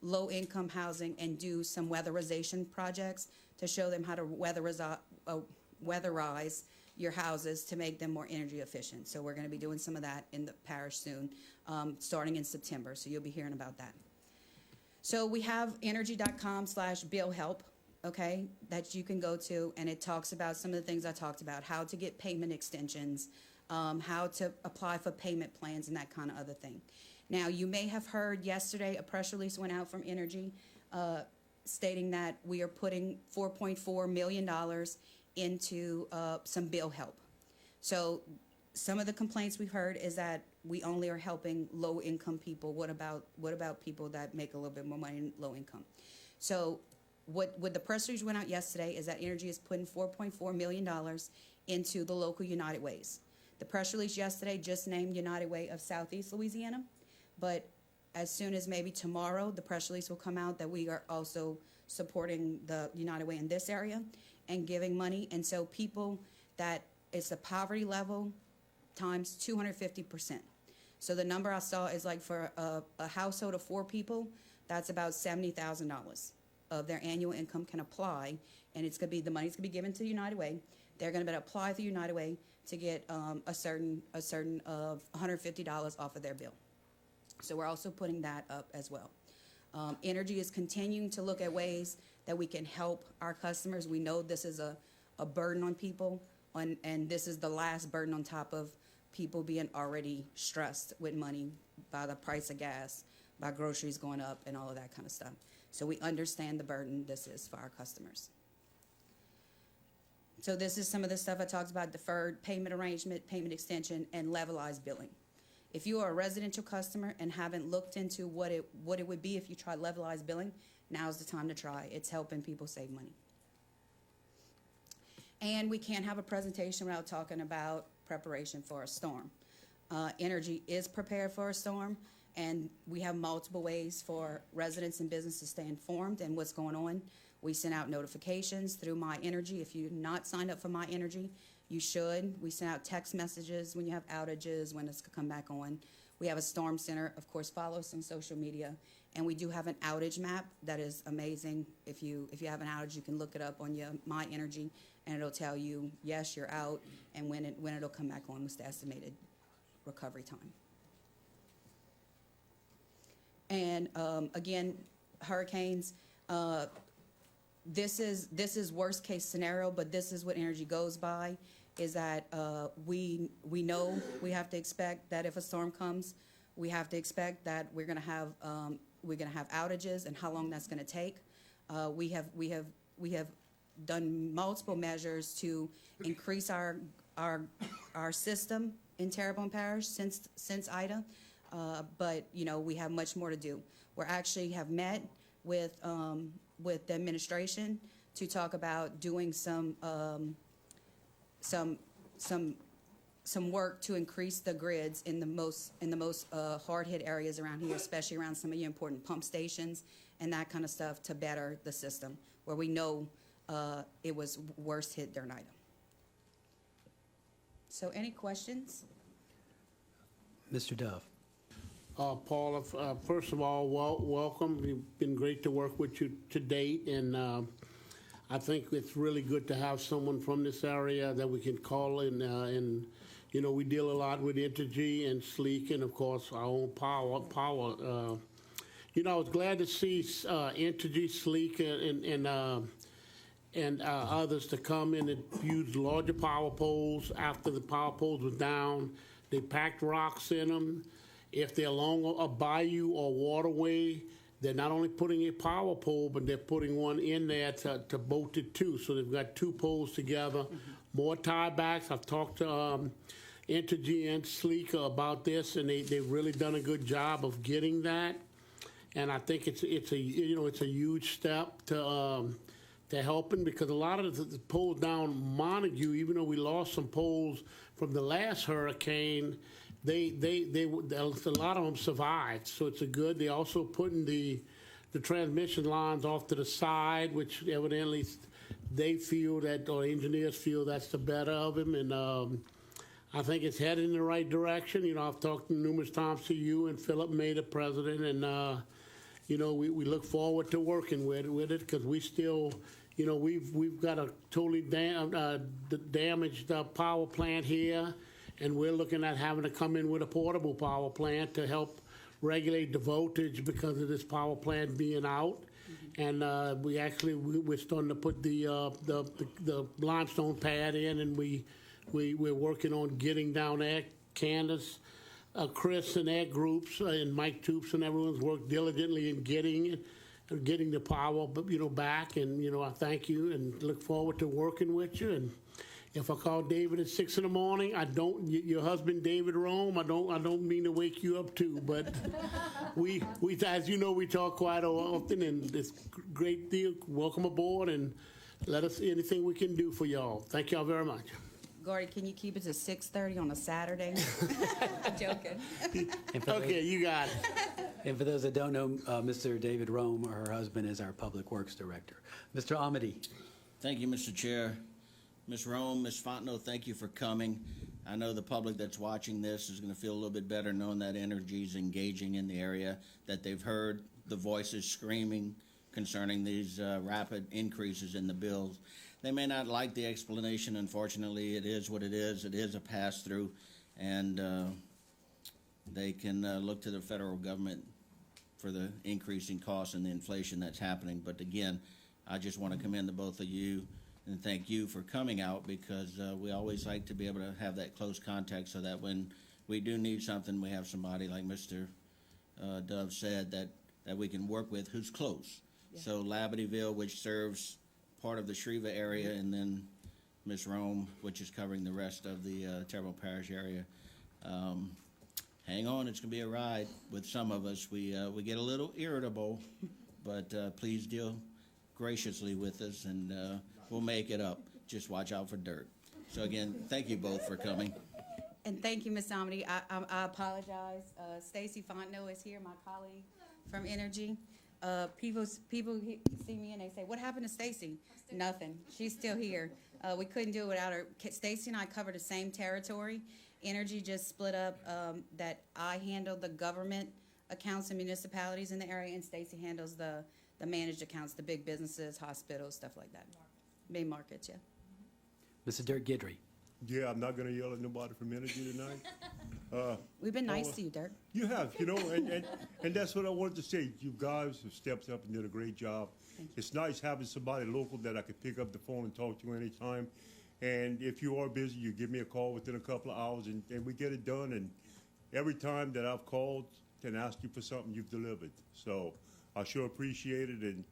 [SPEAKER 12] low-income housing and do some weatherization projects to show them how to weatherize your houses to make them more energy efficient. So we're going to be doing some of that in the parish soon, starting in September. So you'll be hearing about that. So we have energy.com/billhelp, okay, that you can go to, and it talks about some of the things I talked about, how to get payment extensions, how to apply for payment plans and that kind of other thing. Now, you may have heard yesterday a press release went out from Energy stating that we are putting $4.4 million into some bill help. So some of the complaints we've heard is that we only are helping low-income people. What about people that make a little bit more money in low income? So what the press release went out yesterday is that Energy is putting $4.4 million into the local United Ways. The press release yesterday just named United Way of Southeast Louisiana, but as soon as maybe tomorrow, the press release will come out that we are also supporting the United Way in this area and giving money. And so people that it's the poverty level times 250%. So the number I saw is like for a household of 4 people, that's about $70,000 of their annual income can apply, and it's going to be the money's going to be given to United Way. They're going to apply to United Way to get a certain of $150 off of their bill. So we're also putting that up as well. Energy is continuing to look at ways that we can help our customers. We know this is a burden on people, and this is the last burden on top of people being already stressed with money by the price of gas, by groceries going up, and all of that kind of stuff. So we understand the burden this is for our customers. So this is some of the stuff I talked about: deferred payment arrangement, payment extension, and levelized billing. If you are a residential customer and haven't looked into what it would be if you tried levelized billing, now's the time to try. It's helping people save money. And we can't have a presentation without talking about preparation for a storm. Energy is prepared for a storm, and we have multiple ways for residents and businesses to stay informed and what's going on. We send out notifications through My Energy. If you're not signed up for My Energy, you should. We send out text messages when you have outages, when it's come back on. We have a storm center. Of course, follow us on social media. And we do have an outage map that is amazing. If you have an outage, you can look it up on your My Energy, and it'll tell you, yes, you're out, and when it'll come back on, what's the estimated recovery time. And again, hurricanes. This is worst case scenario, but this is what Energy goes by, is that we know we have to expect that if a storm comes, we have to expect that we're going to have outages, and how long that's going to take. We have done multiple measures to increase our system in Terrebonne Parish since Ida, but we have much more to do. We actually have met with the administration to talk about doing some work to increase the grids in the most hard-hit areas around here, especially around some of your important pump stations and that kind of stuff, to better the system where we know it was worst hit during Ida. So any questions?
[SPEAKER 1] Mr. Dove.
[SPEAKER 11] Paula, first of all, welcome. It's been great to work with you to date, and I think it's really good to have someone from this area that we can call in, and we deal a lot with Energy and Sleek, and of course our own Power. I was glad to see Energy, Sleek, and others to come in and use larger power poles after the power poles were down. They packed rocks in them. If they're along a bayou or waterway, they're not only putting a power pole, but they're putting one in there to bolt it to. So they've got 2 poles together. More tiebacks. I've talked to Energy and Sleek about this, and they've really done a good job of getting that. And I think it's a huge step to helping, because a lot of the poles down Montague, even though we lost some poles from the last hurricane, a lot of them survived, so it's a good. They also putting the transmission lines off to the side, which evidently they feel that, or engineers feel that's the better of them, and I think it's headed in the right direction. I've talked numerous times to you and Philip May, the president, and we look forward to working with it, because we still, we've got a totally damaged power plant here. And we're looking at having to come in with a portable power plant to help regulate the voltage because of this power plant being out. And we're starting to put the limestone pad in, and we're working on getting down there. Candace, Chris and their groups, and Mike Toops and everyone's worked diligently in getting the power back. And I thank you and look forward to working with you. And If I call David at 6 in the morning, I don't. Your husband, David Rome. I don't mean to wake you up too, but we as you know, we talk quite often, and it's great deal. Welcome aboard, and let us see anything we can do for y'all. Thank y'all very much.
[SPEAKER 12] Gordy, can you keep it to 6:30 on a Saturday? I'm joking.
[SPEAKER 11] Okay, you got it.
[SPEAKER 1] And for those that don't know, Mr. David Rome, her husband, is our Public Works Director. Mr. Amity.
[SPEAKER 13] Thank you, Mr. Chair. Ms. Rome, Ms. Fontenot, thank you for coming. I know the public that's watching this is going to feel a little bit better knowing that energy is engaging in the area, that they've heard the voices screaming concerning these rapid increases in the bills. They may not like the explanation. Unfortunately, it is what it is. It is a pass-through, and they can look to the federal government for the increasing costs and the inflation that's happening. But again, I just want to commend the both of you and thank you for coming out, because we always like to be able to have that close contact so that when we do need something, we have somebody like Mr. Dove said that we can work with who's close. Yeah. So Labadyville, which serves part of the Shreva area, and then Ms. Rome, which is covering the rest of the Terrebonne Parish area. Hang on, it's going to be a ride with some of us. We get a little irritable, but please deal graciously with us, and we'll make it up. Just watch out for dirt. So again, thank you both for coming.
[SPEAKER 12] And thank you, Ms. Amity. I apologize. Stacy Fontenot is here, my colleague from Energy. People see me and they say, "What happened to Stacy?" Nothing. She's still here. We couldn't do it without her. Stacy and I cover the same territory. Energy just split up. That I handle the government accounts and municipalities in the area, and Stacy handles the managed accounts, the big businesses, hospitals, stuff like that. Main markets, yeah.
[SPEAKER 1] Mr. Dirk Guidry.
[SPEAKER 14] Yeah, I'm not going to yell at nobody from Energy tonight.
[SPEAKER 12] We've been nice to you, Dirk.
[SPEAKER 14] You have, and that's what I wanted to say. You guys have stepped up and did a great job. It's nice having somebody local that I could pick up the phone and talk to anytime. And if you are busy, you give me a call within a couple of hours, and we get it done. And every time that I've called and asked you for something, you've delivered. So I sure appreciate it. And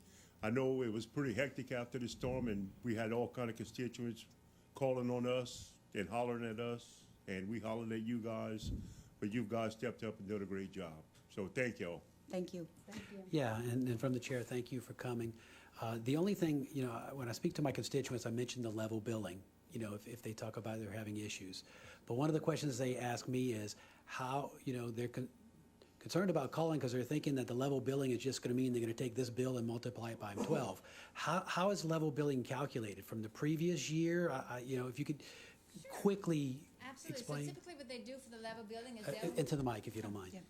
[SPEAKER 14] I know it was pretty hectic after the storm, and we had all kind of constituents calling on us and hollering at us, and we hollered at you guys, but you guys stepped up and did a great job. So thank y'all.
[SPEAKER 12] Thank you.
[SPEAKER 1] Yeah, and from the chair, thank you for coming. The only thing, when I speak to my constituents, I mention the level billing, if they talk about they're having issues. But one of the questions they ask me is how, they're concerned about calling because they're thinking that the level billing is just going to mean they're going to take this bill and multiply it by 12. How is level billing calculated from the previous year? If you could quickly explain.
[SPEAKER 15] So typically what they do for the level billing is
[SPEAKER 1] into the mic, if you don't mind.
[SPEAKER 15] Yeah.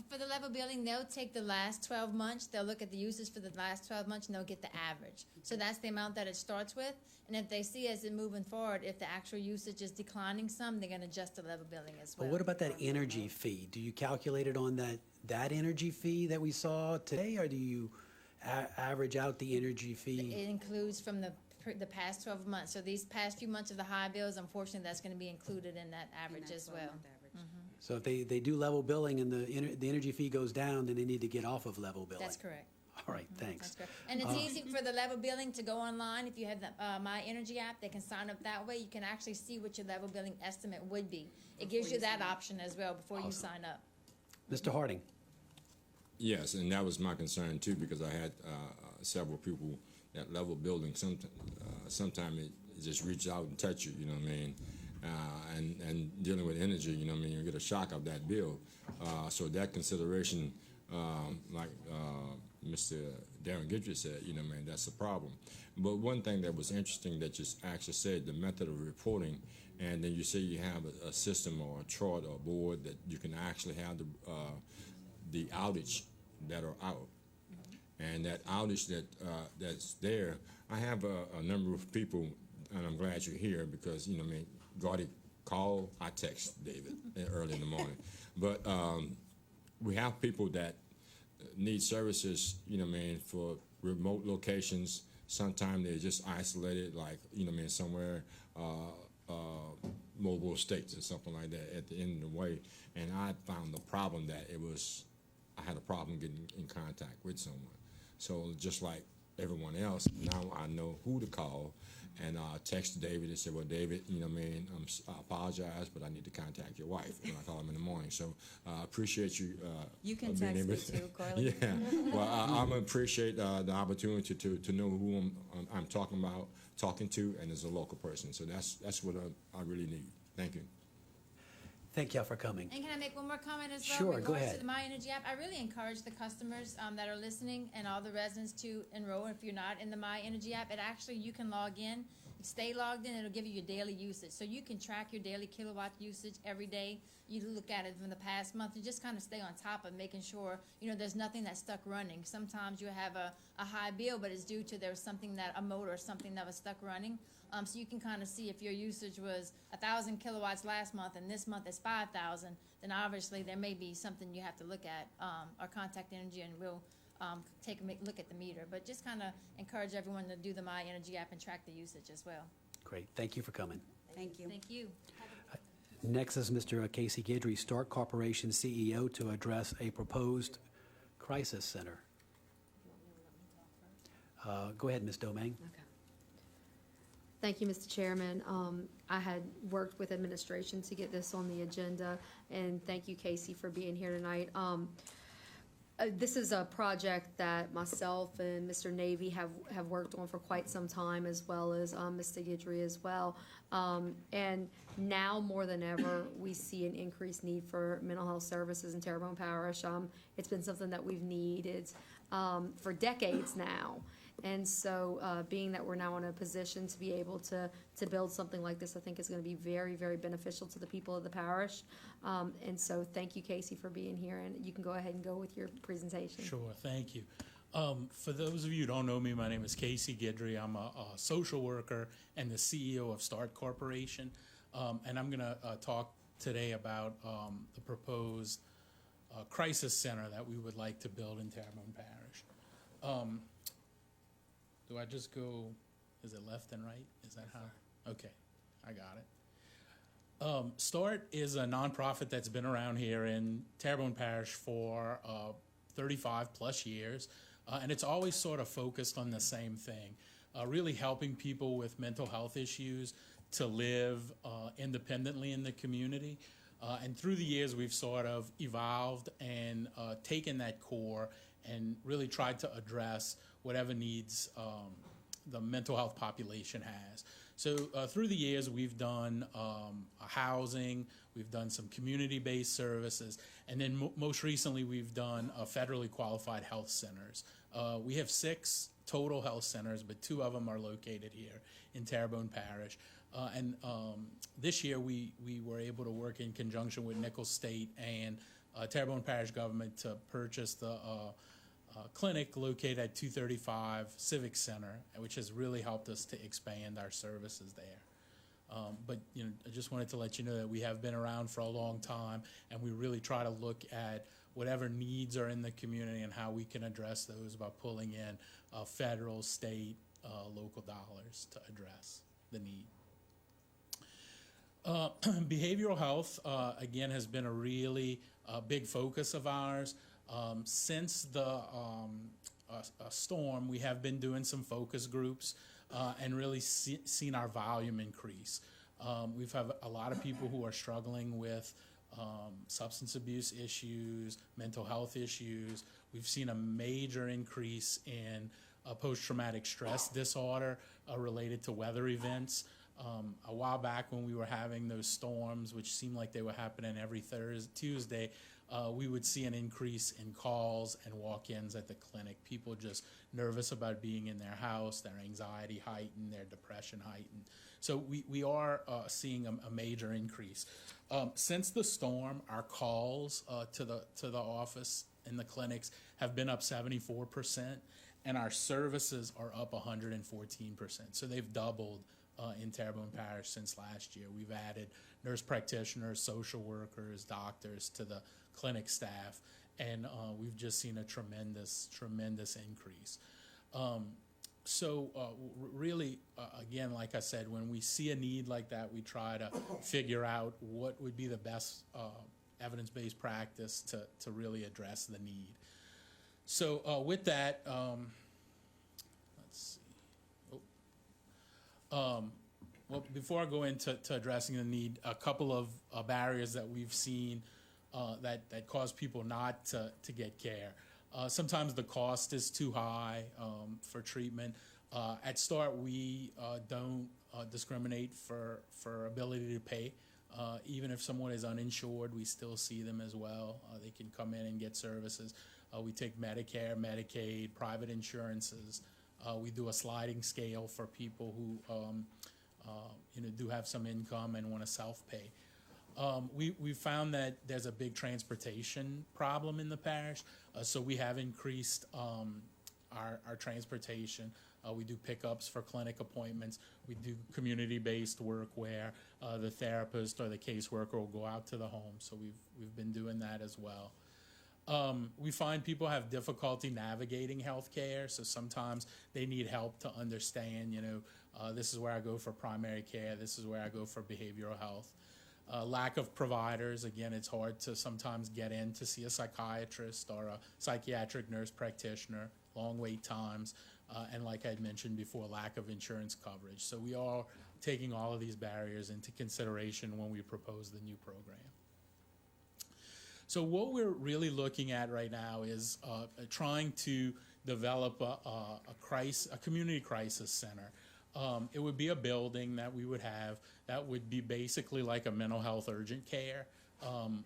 [SPEAKER 15] For the level billing, they'll take the last 12 months, they'll look at the uses for the last 12 months, and they'll get the average. So that's the amount that it starts with, and if they see as it moving forward, if the actual usage is declining some, they're going to adjust the level billing as well.
[SPEAKER 1] But what about that energy fee? Do you calculate it on that energy fee that we saw today, or do you average out the energy fee?
[SPEAKER 15] It includes from the past 12 months. So these past few months of the high bills, unfortunately, that's going to be included in that average as well.
[SPEAKER 1] So if they do level billing and the energy fee goes down, then they need to get off of level billing.
[SPEAKER 15] That's correct.
[SPEAKER 1] All right, thanks.
[SPEAKER 15] That's correct. And it's easy for the level billing to go online. If you have the My Energy app, they can sign up that way. You can actually see what your level billing estimate would be. It gives you that option as well before you sign up.
[SPEAKER 1] Mr. Harding.
[SPEAKER 5] Yes, and that was my concern too, because I had several people that level building. Sometimes it just reaches out and touch you, you know what I mean? And dealing with energy, you know what I mean? You get a shock of that bill. So that consideration, like Mr. Darren Guidry said, you know what I mean? That's a problem. But one thing that was interesting that you actually said, the method of reporting, and then you say you have a system or a chart or a board that you can actually have the outage that are out. And that outage that's there, I have a number of people, and I'm glad you're here because, you know what I mean, Gordy call, I text David early in the morning. But we have people that need services, you know what I mean, for remote locations. Sometimes they're just isolated, like, you know what I mean, somewhere, mobile states or something like that at the end of the way. And I found the problem that I had a problem getting in contact with someone. So just like everyone else. Now I know who to call. And texted David and said, well, David, you know, man, I apologize, but I need to contact your wife. And I call him in the morning. So I appreciate you.
[SPEAKER 12] You can
[SPEAKER 5] being
[SPEAKER 12] text
[SPEAKER 5] able
[SPEAKER 12] me too, Carly.
[SPEAKER 5] Yeah. Well, I'm appreciate the opportunity to know who I'm talking to, and as a local person. So that's what I really need. Thank you.
[SPEAKER 1] Thank y'all for coming.
[SPEAKER 15] And can I make one more comment as well?
[SPEAKER 1] Sure,
[SPEAKER 15] In
[SPEAKER 1] go
[SPEAKER 15] regards
[SPEAKER 1] ahead.
[SPEAKER 15] To the My Energy app, I really encourage the customers that are listening and all the residents to enroll. If you're not in the My Energy app, it actually, you can log in, stay logged in, it'll give you your daily usage. So you can track your daily kilowatt usage every day. You look at it from the past month and just kind of stay on top of making sure, you know, there's nothing that's stuck running. Sometimes you have a high bill, but it's due to there was something that, a motor or something that was stuck running. So you can kind of see if your usage was 1,000 kilowatts last month and this month is 5,000, then obviously there may be something you have to look at, or contact Energy, and we'll take a look at the meter. But just kind of encourage everyone to do the My Energy app and track the usage as well.
[SPEAKER 1] Great. Thank you for coming.
[SPEAKER 12] Thank you.
[SPEAKER 15] Thank you.
[SPEAKER 1] Next is Mr. Casey Guidry, Stark Corporation CEO, to address a proposed crisis center. Go ahead, Ms. Domingue.
[SPEAKER 6] Okay. Thank you, Mr. Chairman. I had worked with administration to get this on the agenda, and thank you, Casey, for being here tonight. This is a project that myself and Mr. Navy have worked on for quite some time, as well as Mr. Guidry as well. And now more than ever, we see an increased need for mental health services in Terrebonne Parish. It's been something that we've needed for decades now. And so being that we're now in a position to be able to build something like this, I think is going to be very, very beneficial to the people of the parish. And so thank you, Casey, for being here, and you can go ahead and go with your presentation.
[SPEAKER 16] Sure, thank you. For those of you who don't know me, my name is Casey Guidry. I'm a social worker and the CEO of Start Corporation. And I'm going to talk today about the proposed crisis center that we would like to build in Terrebonne Parish. Do I just go, is it left and right? Is that how? Okay, I got it. START is a nonprofit that's been around here in Terrebonne Parish for 35 plus years, and it's always sort of focused on the same thing, really helping people with mental health issues to live independently in the community. And through the years, we've sort of evolved and taken that core and really tried to address whatever needs the mental health population has. So through the years, we've done housing, we've done some community-based services, and then most recently, we've done federally qualified health centers. We have 6 total health centers, but 2 of them are located here in Terrebonne Parish. And this year, we were able to work in conjunction with Nichols State and Terrebonne Parish government to purchase the clinic located at 235 Civic Center, which has really helped us to expand our services there. But you know, I just wanted to let you know that we have been around for a long time, and we really try to look at whatever needs are in the community and how we can address those by pulling in federal, state, local dollars to address the need. Behavioral health, again, has been a really big focus of ours. Since the storm, we have been doing some focus groups and really seen our volume increase. We've had a lot of people who are struggling with substance abuse issues, mental health issues. We've seen a major increase in post-traumatic stress disorder related to weather events. A while back when we were having those storms, which seemed like they were happening every Tuesday, we would see an increase in calls and walk-ins at the clinic. People just nervous about being in their house, their anxiety heightened, their depression heightened. So we are seeing a major increase. Since the storm, our calls to the office and the clinics have been up 74%, and our services are up 114%. So they've doubled in Terrebonne Parish since last year. We've added nurse practitioners, social workers, doctors to the clinic staff, and we've just seen a tremendous increase. Really, again, like I said, when we see a need like that, we try to figure out what would be the best evidence-based practice to really address the need. So with that, Well, before I go into addressing the need, a couple of barriers that we've seen that cause people not to get care. Sometimes the cost is too high for treatment. At START, we don't discriminate for ability to pay. Even if someone is uninsured, we still see them as well. They can come in and get services. We take Medicare, Medicaid, private insurances. We do a sliding scale for people who do have some income and want to self-pay. We found that there's a big transportation problem in the parish, so we have increased our transportation. We do pickups for clinic appointments. We do community-based work where the therapist or the caseworker will go out to the home. So we've been doing that as well. We find people have difficulty navigating healthcare, so sometimes they need help to understand, this is where I go for primary care, this is where I go for behavioral health. Lack of providers, again, it's hard to sometimes get in to see a psychiatrist or a psychiatric nurse practitioner, long wait times, and like I had mentioned before, lack of insurance coverage. So we are taking all of these barriers into consideration when we propose the new program. So what we're really looking at right now is trying to develop a community crisis center. It would be a building that we would have that would be basically like a mental health urgent care. I'll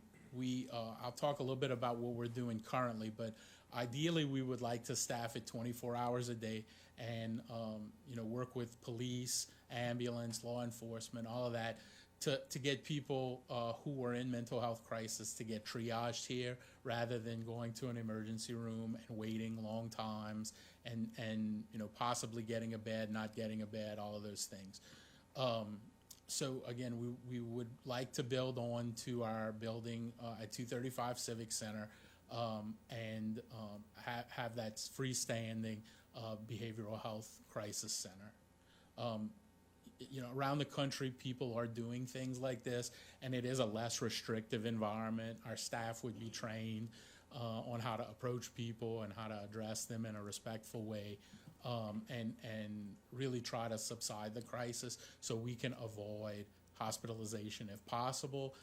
[SPEAKER 16] talk a little bit about what we're doing currently, but ideally we would like to staff it 24 hours a day and work with police, ambulance, law enforcement, all of that to get people who are in mental health crisis to get triaged here rather than going to an emergency room and waiting long times and possibly getting a bed, not getting a bed, all of those things. So again, we would like to build on to our building at 235 Civic Center and have that freestanding behavioral health crisis center. Around the country, people are doing things like this, and it is a less restrictive environment. Our staff would be trained on how to approach people and how to address them in a respectful way, and really try to subside the crisis so we can avoid hospitalization if possible,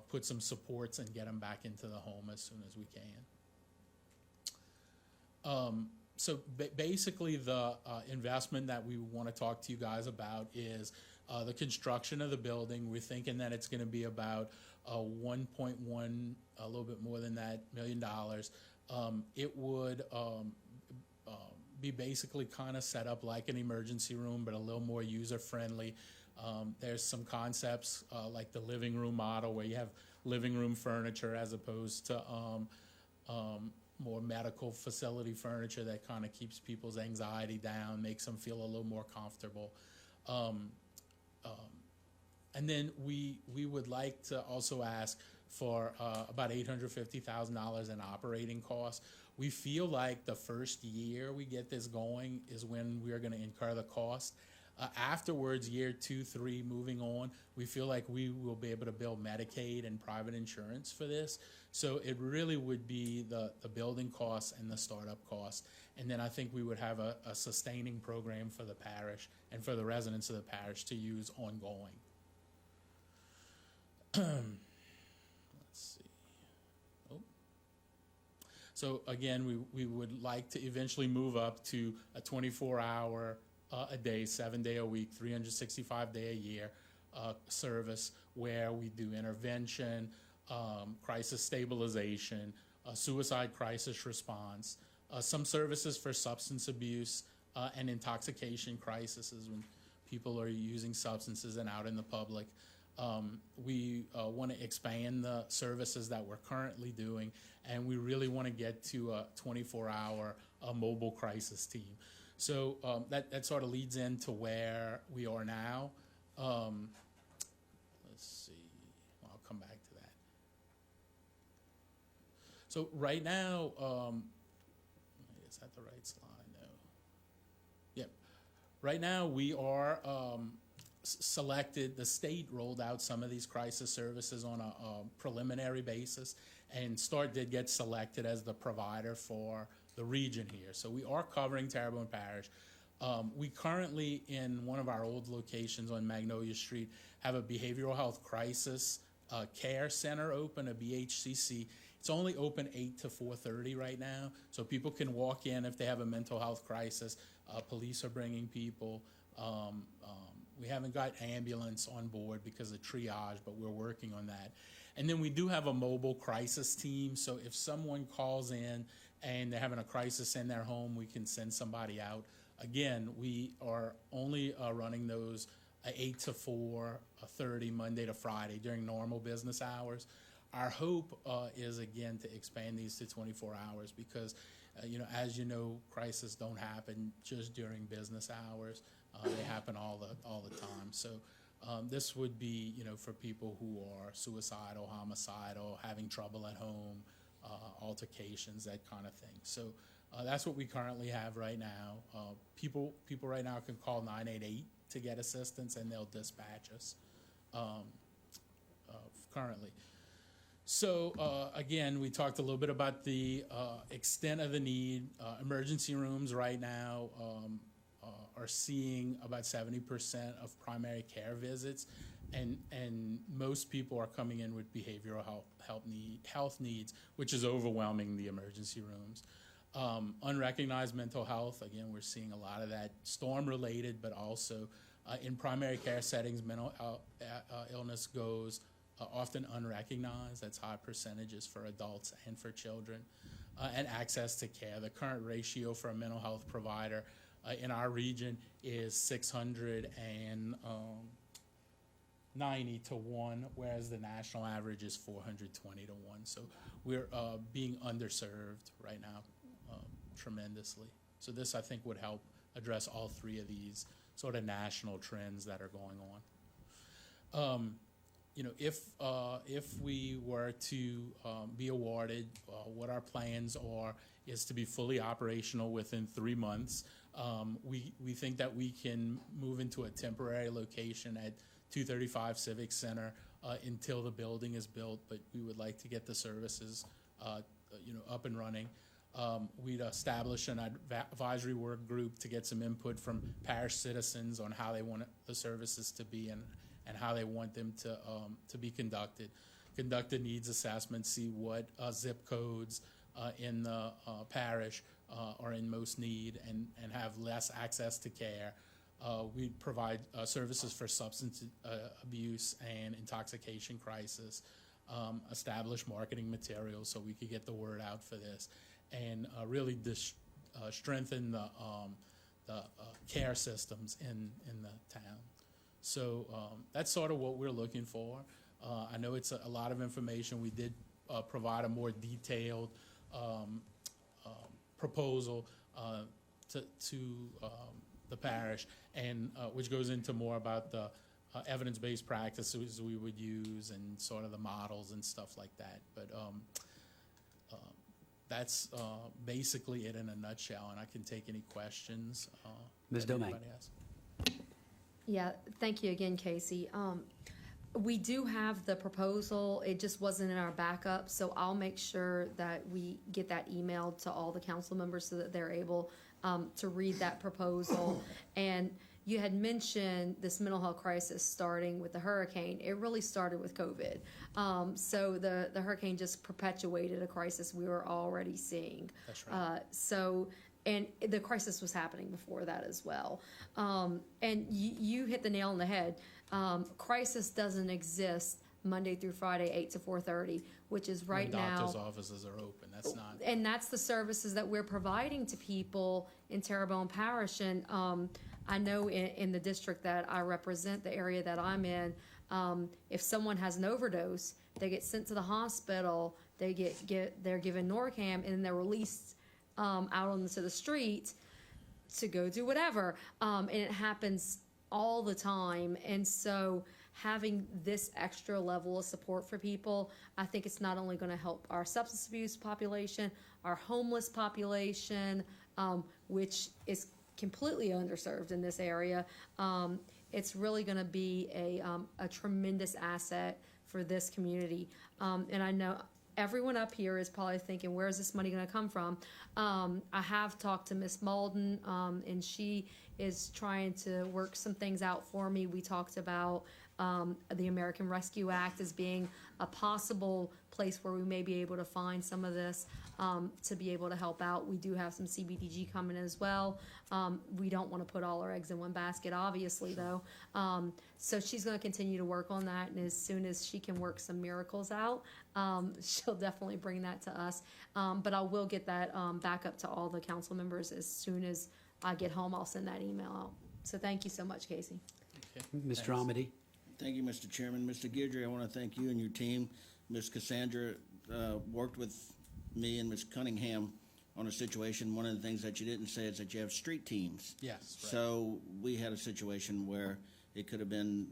[SPEAKER 16] put some supports and get them back into the home as soon as we can. So basically the investment that we want to talk to you guys about is the construction of the building. We're thinking that it's going to be about 1.1, a little bit more than that, $1 million. It would be basically kind of set up like an emergency room, but a little more user-friendly. There's some concepts like the living room model where you have living room furniture as opposed to more medical facility furniture that kind of keeps people's anxiety down, makes them feel a little more comfortable. And then we would like to also ask for about $850,000 in operating costs. We feel like the first year we get this going is when we're going to incur the cost. Afterwards, year 2, 3, moving on, we feel like we will be able to bill Medicaid and private insurance for this. So it really would be the building costs and the startup costs. And then I think we would have a sustaining program for the parish and for the residents of the parish to use ongoing. Let's see. So again, we would like to eventually move up to a 24-hour a day, 7-day a week, 365-day a year service where we do intervention, crisis stabilization, suicide crisis response, some services for substance abuse and intoxication crises when people are using substances and out in the public. We want to expand the services that we're currently doing, and we really want to get to a 24-hour mobile crisis team. So that sort of leads into where we are now. Let's see. I'll come back to that. So right now, is that the right slide? No. Yep. Right now we are selected. The state rolled out some of these crisis services on a preliminary basis, and START did get selected as the provider for the region here. So we are covering Terrebonne Parish. We currently, in one of our old locations on Magnolia Street, have a behavioral health crisis care center open, a BHCC. It's only open 8 to 4:30 right now, so people can walk in if they have a mental health crisis. Police are bringing people. We haven't got ambulance on board because of triage, but we're working on that. And then we do have a mobile crisis team, so if someone calls in and they're having a crisis in their home, we can send somebody out. Again, we are only running those 8 to 4:30 Monday to Friday during normal business hours. Our hope is, again, to expand these to 24 hours because, as you know, crises don't happen just during business hours. They happen all the time. So this would be, for people who are suicidal, homicidal, having trouble at home, altercations, that kind of thing. So that's what we currently have right now. People right now can call 988 to get assistance, and they'll dispatch us currently. So again, we talked a little bit about the extent of the need. Emergency rooms right now are seeing about 70% of primary care visits, and most people are coming in with behavioral health needs, which is overwhelming the emergency rooms. Unrecognized mental health, again, we're seeing a lot of that storm-related, but also in primary care settings, mental illness goes often unrecognized. That's high percentages for adults and for children. And access to care. The current ratio for a mental health provider in our region is 690 to 1, whereas the national average is 420 to 1. So we're being underserved right now tremendously. So this, I think, would help address all three of these sort of national trends that are going on. If we were to be awarded, what our plans are is to be fully operational within 3 months. We think that we can move into a temporary location at 235 Civic Center until the building is built, but we would like to get the services up and running. We'd establish an advisory work group to get some input from parish citizens on how they want the services to be and how they want them to be conducted. Conduct a needs assessment, see what zip codes in the parish are in most need and have less access to care. We provide services for substance abuse and intoxication crisis, establish marketing materials so we could get the word out for this, and really strengthen the care systems in the town. So that's sort of what we're looking for. I know it's a lot of information. We did provide a more detailed proposal to the parish, and which goes into more about the evidence-based practices we would use and sort of the models and stuff like that. But that's basically it in a nutshell, and I can take any questions.
[SPEAKER 1] Ms. Domingue.
[SPEAKER 6] Yeah, thank you again, Casey. We do have the proposal. It just wasn't in our backup, so I'll make sure that we get that emailed to all the council members so that they're able to read that proposal. And you had mentioned this mental health crisis starting with the hurricane. It really started with COVID. So the hurricane just perpetuated a crisis we were already seeing.
[SPEAKER 16] That's right.
[SPEAKER 6] And the crisis was happening before that as well. And you hit the nail on the head. Crisis doesn't exist Monday through Friday, 8 to 4:30, which is right now.
[SPEAKER 16] Doctors' offices are open. That's not.
[SPEAKER 6] And that's the services that we're providing to people in Terrebonne Parish. And I know in the district that I represent, the area that I'm in, if someone has an overdose, they get sent to the hospital. They're given Norcam, and then they're released out onto the street to go do whatever. And it happens all the time. And so having this extra level of support for people, I think it's not only going to help our substance abuse population, our homeless population, which is completely underserved in this area. It's really going to be a tremendous asset for this community. And I know everyone up here is probably thinking, where's this money going to come from? I have talked to Miss Malden, and she is trying to work some things out for me. We talked about the American Rescue Act as being a possible place where we may be able to find some of this to be able to help out. We do have some CBDG coming in as well. We don't want to put all our eggs in one basket, obviously, though. So she's going to continue to work on that, and as soon as she can work some miracles out, she'll definitely bring that to us. But I will get that back up to all the council members as soon as I get home. I'll send that email out. So thank you so much, Casey.
[SPEAKER 1] Mr. Amity?
[SPEAKER 13] Thank you, Mr. Chairman. Mr. Guidry, I want to thank you and your team. Ms. Cassandra worked with me and Ms. Cunningham on a situation. One of the things that you didn't say is that you have street teams.
[SPEAKER 16] Yes. Right.
[SPEAKER 13] So we had a situation where it could have been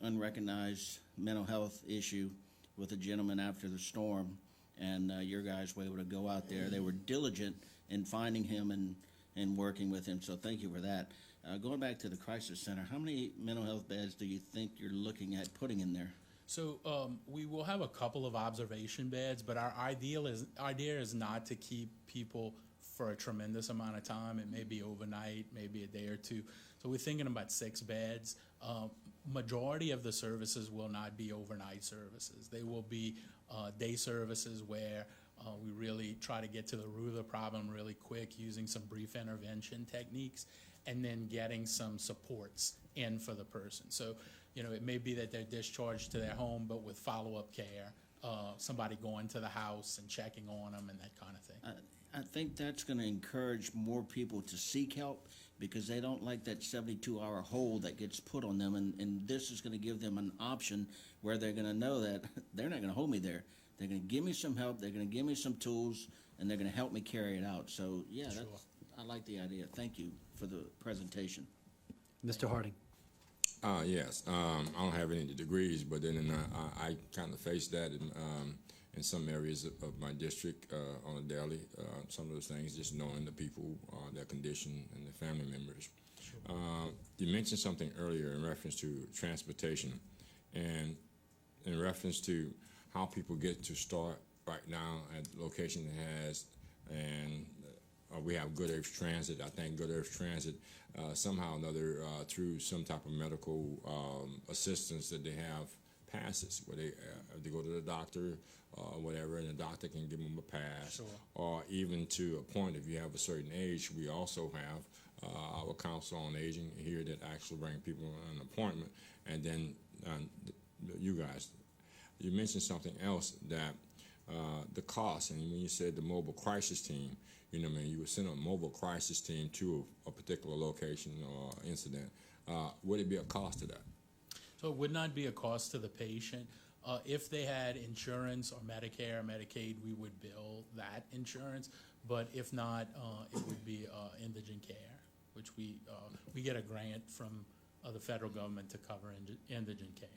[SPEAKER 13] unrecognized mental health issue with a gentleman after the storm, and your guys were able to go out there. They were diligent in finding him and working with him, so thank you for that. Going back to the crisis center, how many mental health beds do you think you're looking at putting in there?
[SPEAKER 16] So we will have a couple of observation beds, but our idea is not to keep people for a tremendous amount of time. It may be overnight, maybe a day or two. So we're thinking about 6 beds. Majority of the services will not be overnight services. They will be day services where we really try to get to the root of the problem really quick using some brief intervention techniques and then getting some supports in for the person. So, it may be that they're discharged to their home, but with follow-up care, somebody going to the house and checking on them and that kind of thing.
[SPEAKER 13] I think that's going to encourage more people to seek help because they don't like that 72-hour hold that gets put on them, and this is going to give them an option where they're going to know that they're not going to hold me there. They're going to give me some help, they're going to give me some tools, and they're going to help me carry it out. So, yeah,
[SPEAKER 16] Sure.
[SPEAKER 13] I like the idea. Thank you for the presentation.
[SPEAKER 1] Mr. Harding?
[SPEAKER 5] Yes, I don't have any degrees, but then I kind of face that in some areas of my district on a daily. Some of those things, just knowing the people, their condition, and their family members. Sure. You mentioned something earlier in reference to transportation, and in reference to how people get to start right now at the location it has, and we have Good Earth Transit. I think Good Earth Transit, somehow or another, through some type of medical assistance that they have passes where they go to the doctor or whatever, and the doctor can give them a pass.
[SPEAKER 16] Sure.
[SPEAKER 5] Or even to a point, if you have a certain age, we also have our Council on Aging here that actually bring people an appointment. And then you guys, you mentioned something else that the cost, and when you said the mobile crisis team, you would send a mobile crisis team to a particular location or incident. Would it be a cost to that?
[SPEAKER 16] So it would not be a cost to the patient. If they had insurance or Medicare or Medicaid, we would bill that insurance. But if not, it would be indigent care, which we get a grant from the federal government to cover indigent care.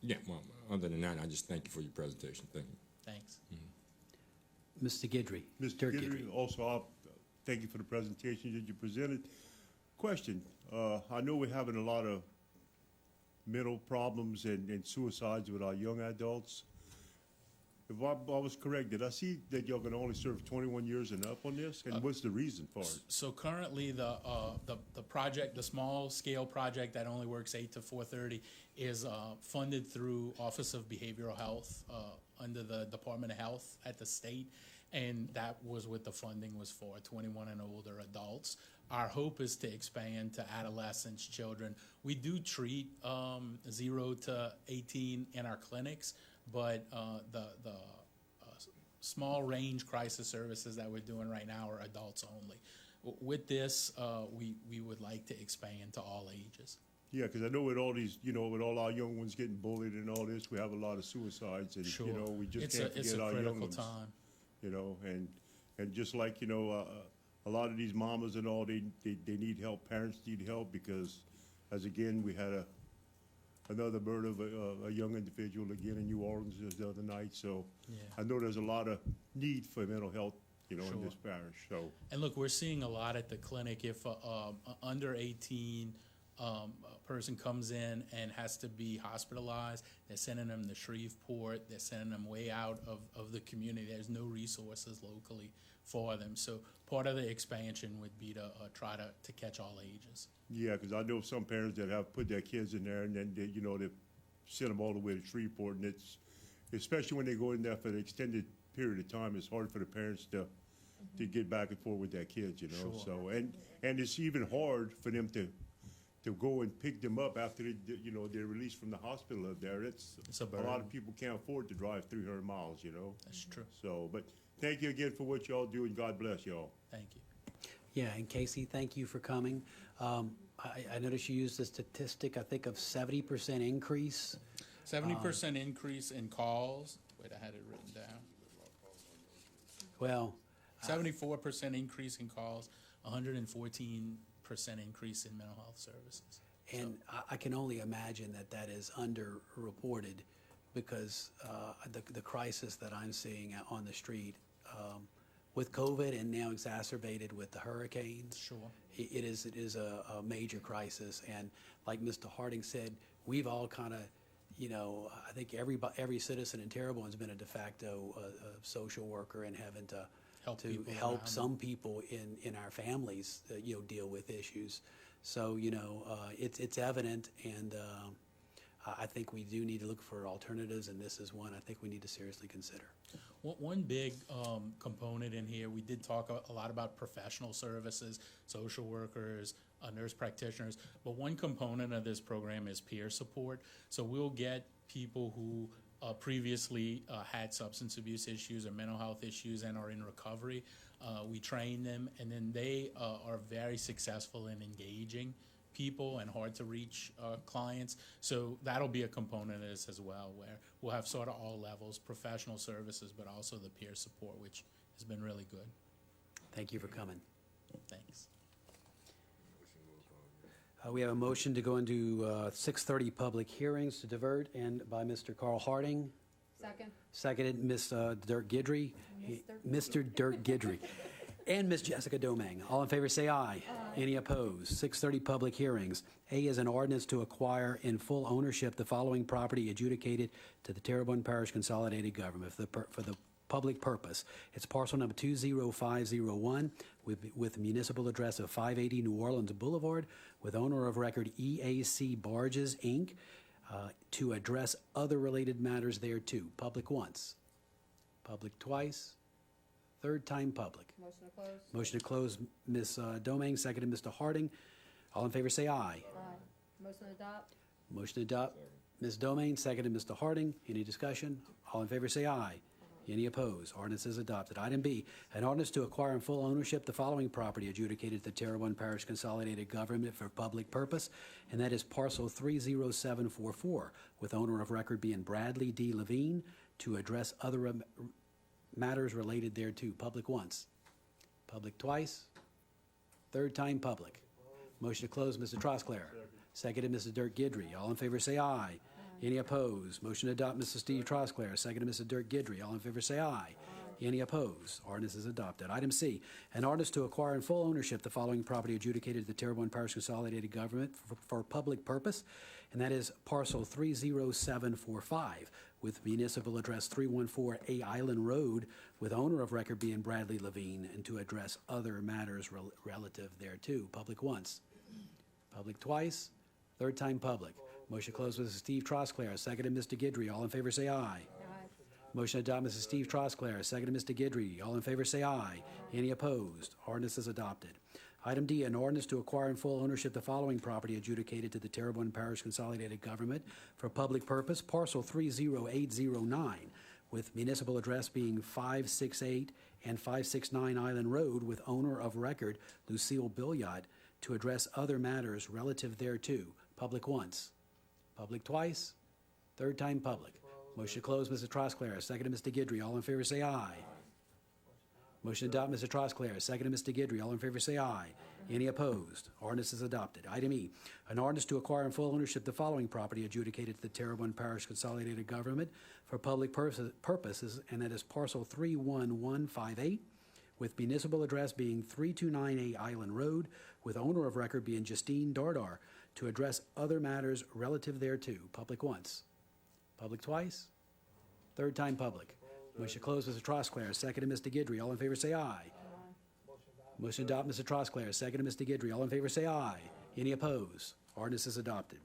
[SPEAKER 5] Yeah, well, other than that, I just thank you for your presentation. Thank you.
[SPEAKER 16] Thanks.
[SPEAKER 5] Mm-hmm.
[SPEAKER 1] Mr. Guidry?
[SPEAKER 14] Mr. Guidry, also, I'll thank you for the presentation that you presented. Question, I know we're having a lot of mental problems and suicides with our young adults. If I was correct, did I see that y'all going to only serve 21 years and up on this? And what's the reason for it?
[SPEAKER 16] So currently, the project, the small scale project that only works 8 to 4:30, is funded through Office of Behavioral Health under the Department of Health at the state, and that was what the funding was for, 21 and older adults. Our hope is to expand to adolescents, children. We do treat 0 to 18 in our clinics, but the small range crisis services that we're doing right now are adults only. With this, we would like to expand to all ages.
[SPEAKER 14] Yeah, because I know with all these, with all our young ones getting bullied and all this, we have a lot of suicides, and
[SPEAKER 16] Sure.
[SPEAKER 14] We just
[SPEAKER 16] It's
[SPEAKER 14] can't forget our young ones.
[SPEAKER 16] It's a critical time.
[SPEAKER 14] And just like a lot of these mamas and all, they need help. Parents need help because, as again, we had another murder of a young individual again in New Orleans the other night. So
[SPEAKER 16] Yeah.
[SPEAKER 14] I know there's a lot of need for mental health, in
[SPEAKER 16] Sure.
[SPEAKER 14] this parish. So
[SPEAKER 16] And look, we're seeing a lot at the clinic. If under 18 a person comes in and has to be hospitalized, they're sending them to Shreveport, they're sending them way out of the community. There's no resources locally for them. So part of the expansion would be to try to catch all ages.
[SPEAKER 14] Yeah, because I know some parents that have put their kids in there and then they, they send them all the way to Shreveport, and it's, especially when they go in there for an extended period of time, it's hard for the parents to get back and forth with their kids,
[SPEAKER 16] Sure.
[SPEAKER 14] So, and it's even hard for them to go and pick them up after they're released from the hospital up there. It's
[SPEAKER 16] a
[SPEAKER 14] lot
[SPEAKER 16] burden.
[SPEAKER 14] of people can't afford to drive 300 miles,
[SPEAKER 16] That's true.
[SPEAKER 14] So, but thank you again for what y'all do, and God bless y'all.
[SPEAKER 16] Thank you.
[SPEAKER 1] Yeah, and Casey, thank you for coming. I noticed you used a statistic, I think, of 70% increase.
[SPEAKER 16] 70% increase in calls. Wait, I had it written down.
[SPEAKER 1] Well,
[SPEAKER 16] 74% increase in calls, 114% increase in mental health services.
[SPEAKER 1] and I can only imagine that is underreported because the crisis that I'm seeing on the street with COVID and now exacerbated with the hurricanes.
[SPEAKER 16] Sure.
[SPEAKER 1] It is a major crisis, and like Mr. Harding said, we've all kind of, I think every citizen in Terrebonne has been a de facto social worker and having to help some people in our families, deal with issues. So, it's evident, and I think we do need to look for alternatives, and this is one I think we need to seriously consider.
[SPEAKER 16] One big component in here, we did talk a lot about professional services, social workers, nurse practitioners, but one component of this program is peer support. So we'll get people who previously had substance abuse issues or mental health issues and are in recovery. We train them, and then they are very successful in engaging people and hard to reach clients. So that'll be a component of this as well, where we'll have sort of all levels, professional services, but also the peer support, which has been really good.
[SPEAKER 1] Thank you for coming.
[SPEAKER 16] Thanks.
[SPEAKER 1] We have a motion to go into 6:30 public hearings to divert, and by Mr. Carl Harding.
[SPEAKER 6] Second.
[SPEAKER 1] Seconded, Ms. Dirk Gidry. Mr. Dirk Gidry. And Ms. Jessica Domang. All in favor say aye. Any opposed? 6:30 public hearings. A is an ordinance to acquire in full ownership the following property adjudicated to the Terrebonne Parish Consolidated Government for the public purpose. It's parcel number 20501 with municipal address of 580 New Orleans Boulevard with owner of record EAC Barges, Inc., to address other related matters thereto. Public once. Public twice. Third time public.
[SPEAKER 6] Motion to close.
[SPEAKER 1] Motion to close, Ms. Domang, seconded Mr. Harding. All in favor say aye.
[SPEAKER 6] Aye. Motion to adopt.
[SPEAKER 1] Motion to adopt, Ms. Domain, seconded Mr. Harding. Any discussion? All in favor say aye. Any opposed? Ordinance is adopted. Item B, an ordinance to acquire in full ownership the following property adjudicated to the Terrebonne Parish Consolidated Government for public purpose, and that is parcel 30744, with owner of record being Bradley D. Levine, to address other matters related thereto. Public once. Public twice. Third time public. Motion to close, Mr. Trosclair. Seconded, Mrs. Dirk Gidry. All in favor say aye. Any opposed? Motion to adopt, Mr. Steve Trosclair. Seconded, Mr. Dirk Gidry. All in favor say aye. Any opposed? Ordinance is adopted. Item C, an ordinance to acquire in full ownership the following property adjudicated to the Terrebonne Parish Consolidated Government for public purpose, and that is parcel 30745 with municipal address 314 A Island Road with owner of record being Bradley Levine, and to address other matters relative thereto. Public once. Public twice. Third time public. Motion closed with Steve Trosclair. Seconded, Mr. Gidry. All in favor say aye. Motion to adopt, Mrs. Steve Trosclair. Seconded, Mr. Gidry. All in favor say aye. Any opposed? Ordinance is adopted. Item D, an ordinance to acquire in full ownership the following property adjudicated to the Terrebonne Parish Consolidated Government for public purpose, parcel 30809, with municipal address being 568 and 569 Island Road, with owner of record Lucille Billiot, to address other matters relative thereto. Public once. Public twice. Third time public. Motion to close, Mr. Trosclair. Seconded, Mr. Gidry. All in favor say aye. Motion to adopt, Mr. Trosclair. Seconded, Mr. Gidry. All in favor say aye. Any opposed? Ordinance is adopted. Item E, an ordinance to acquire in full ownership the following property adjudicated to the Terrebonne Parish Consolidated Government for public purposes, and that is parcel 31158, with municipal address being 329A Island Road, with owner of record being Justine Dardar, to address other matters relative thereto. Public once. Public twice. Third time public. Motion to close, Mr. Trosclair. Seconded, Mr. Guidry. All in favor say aye. Motion to adopt, Mr. Trosclair. Seconded, Mr. Guidry. All in favor say aye. Any opposed? Ordinance is adopted.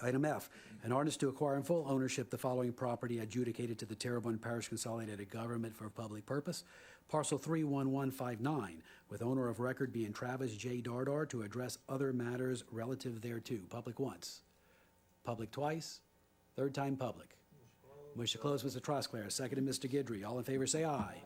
[SPEAKER 1] Item F, an ordinance to acquire in full ownership the following property adjudicated to the Terrebonne Parish Consolidated Government for public purpose. Parcel 31159, with owner of record being Travis J. Dardar, to address other matters relative thereto. Public once. Public twice. Third time public. Motion to close, Mr. Trosclair. Seconded, Mr. Guidry. All in favor say aye.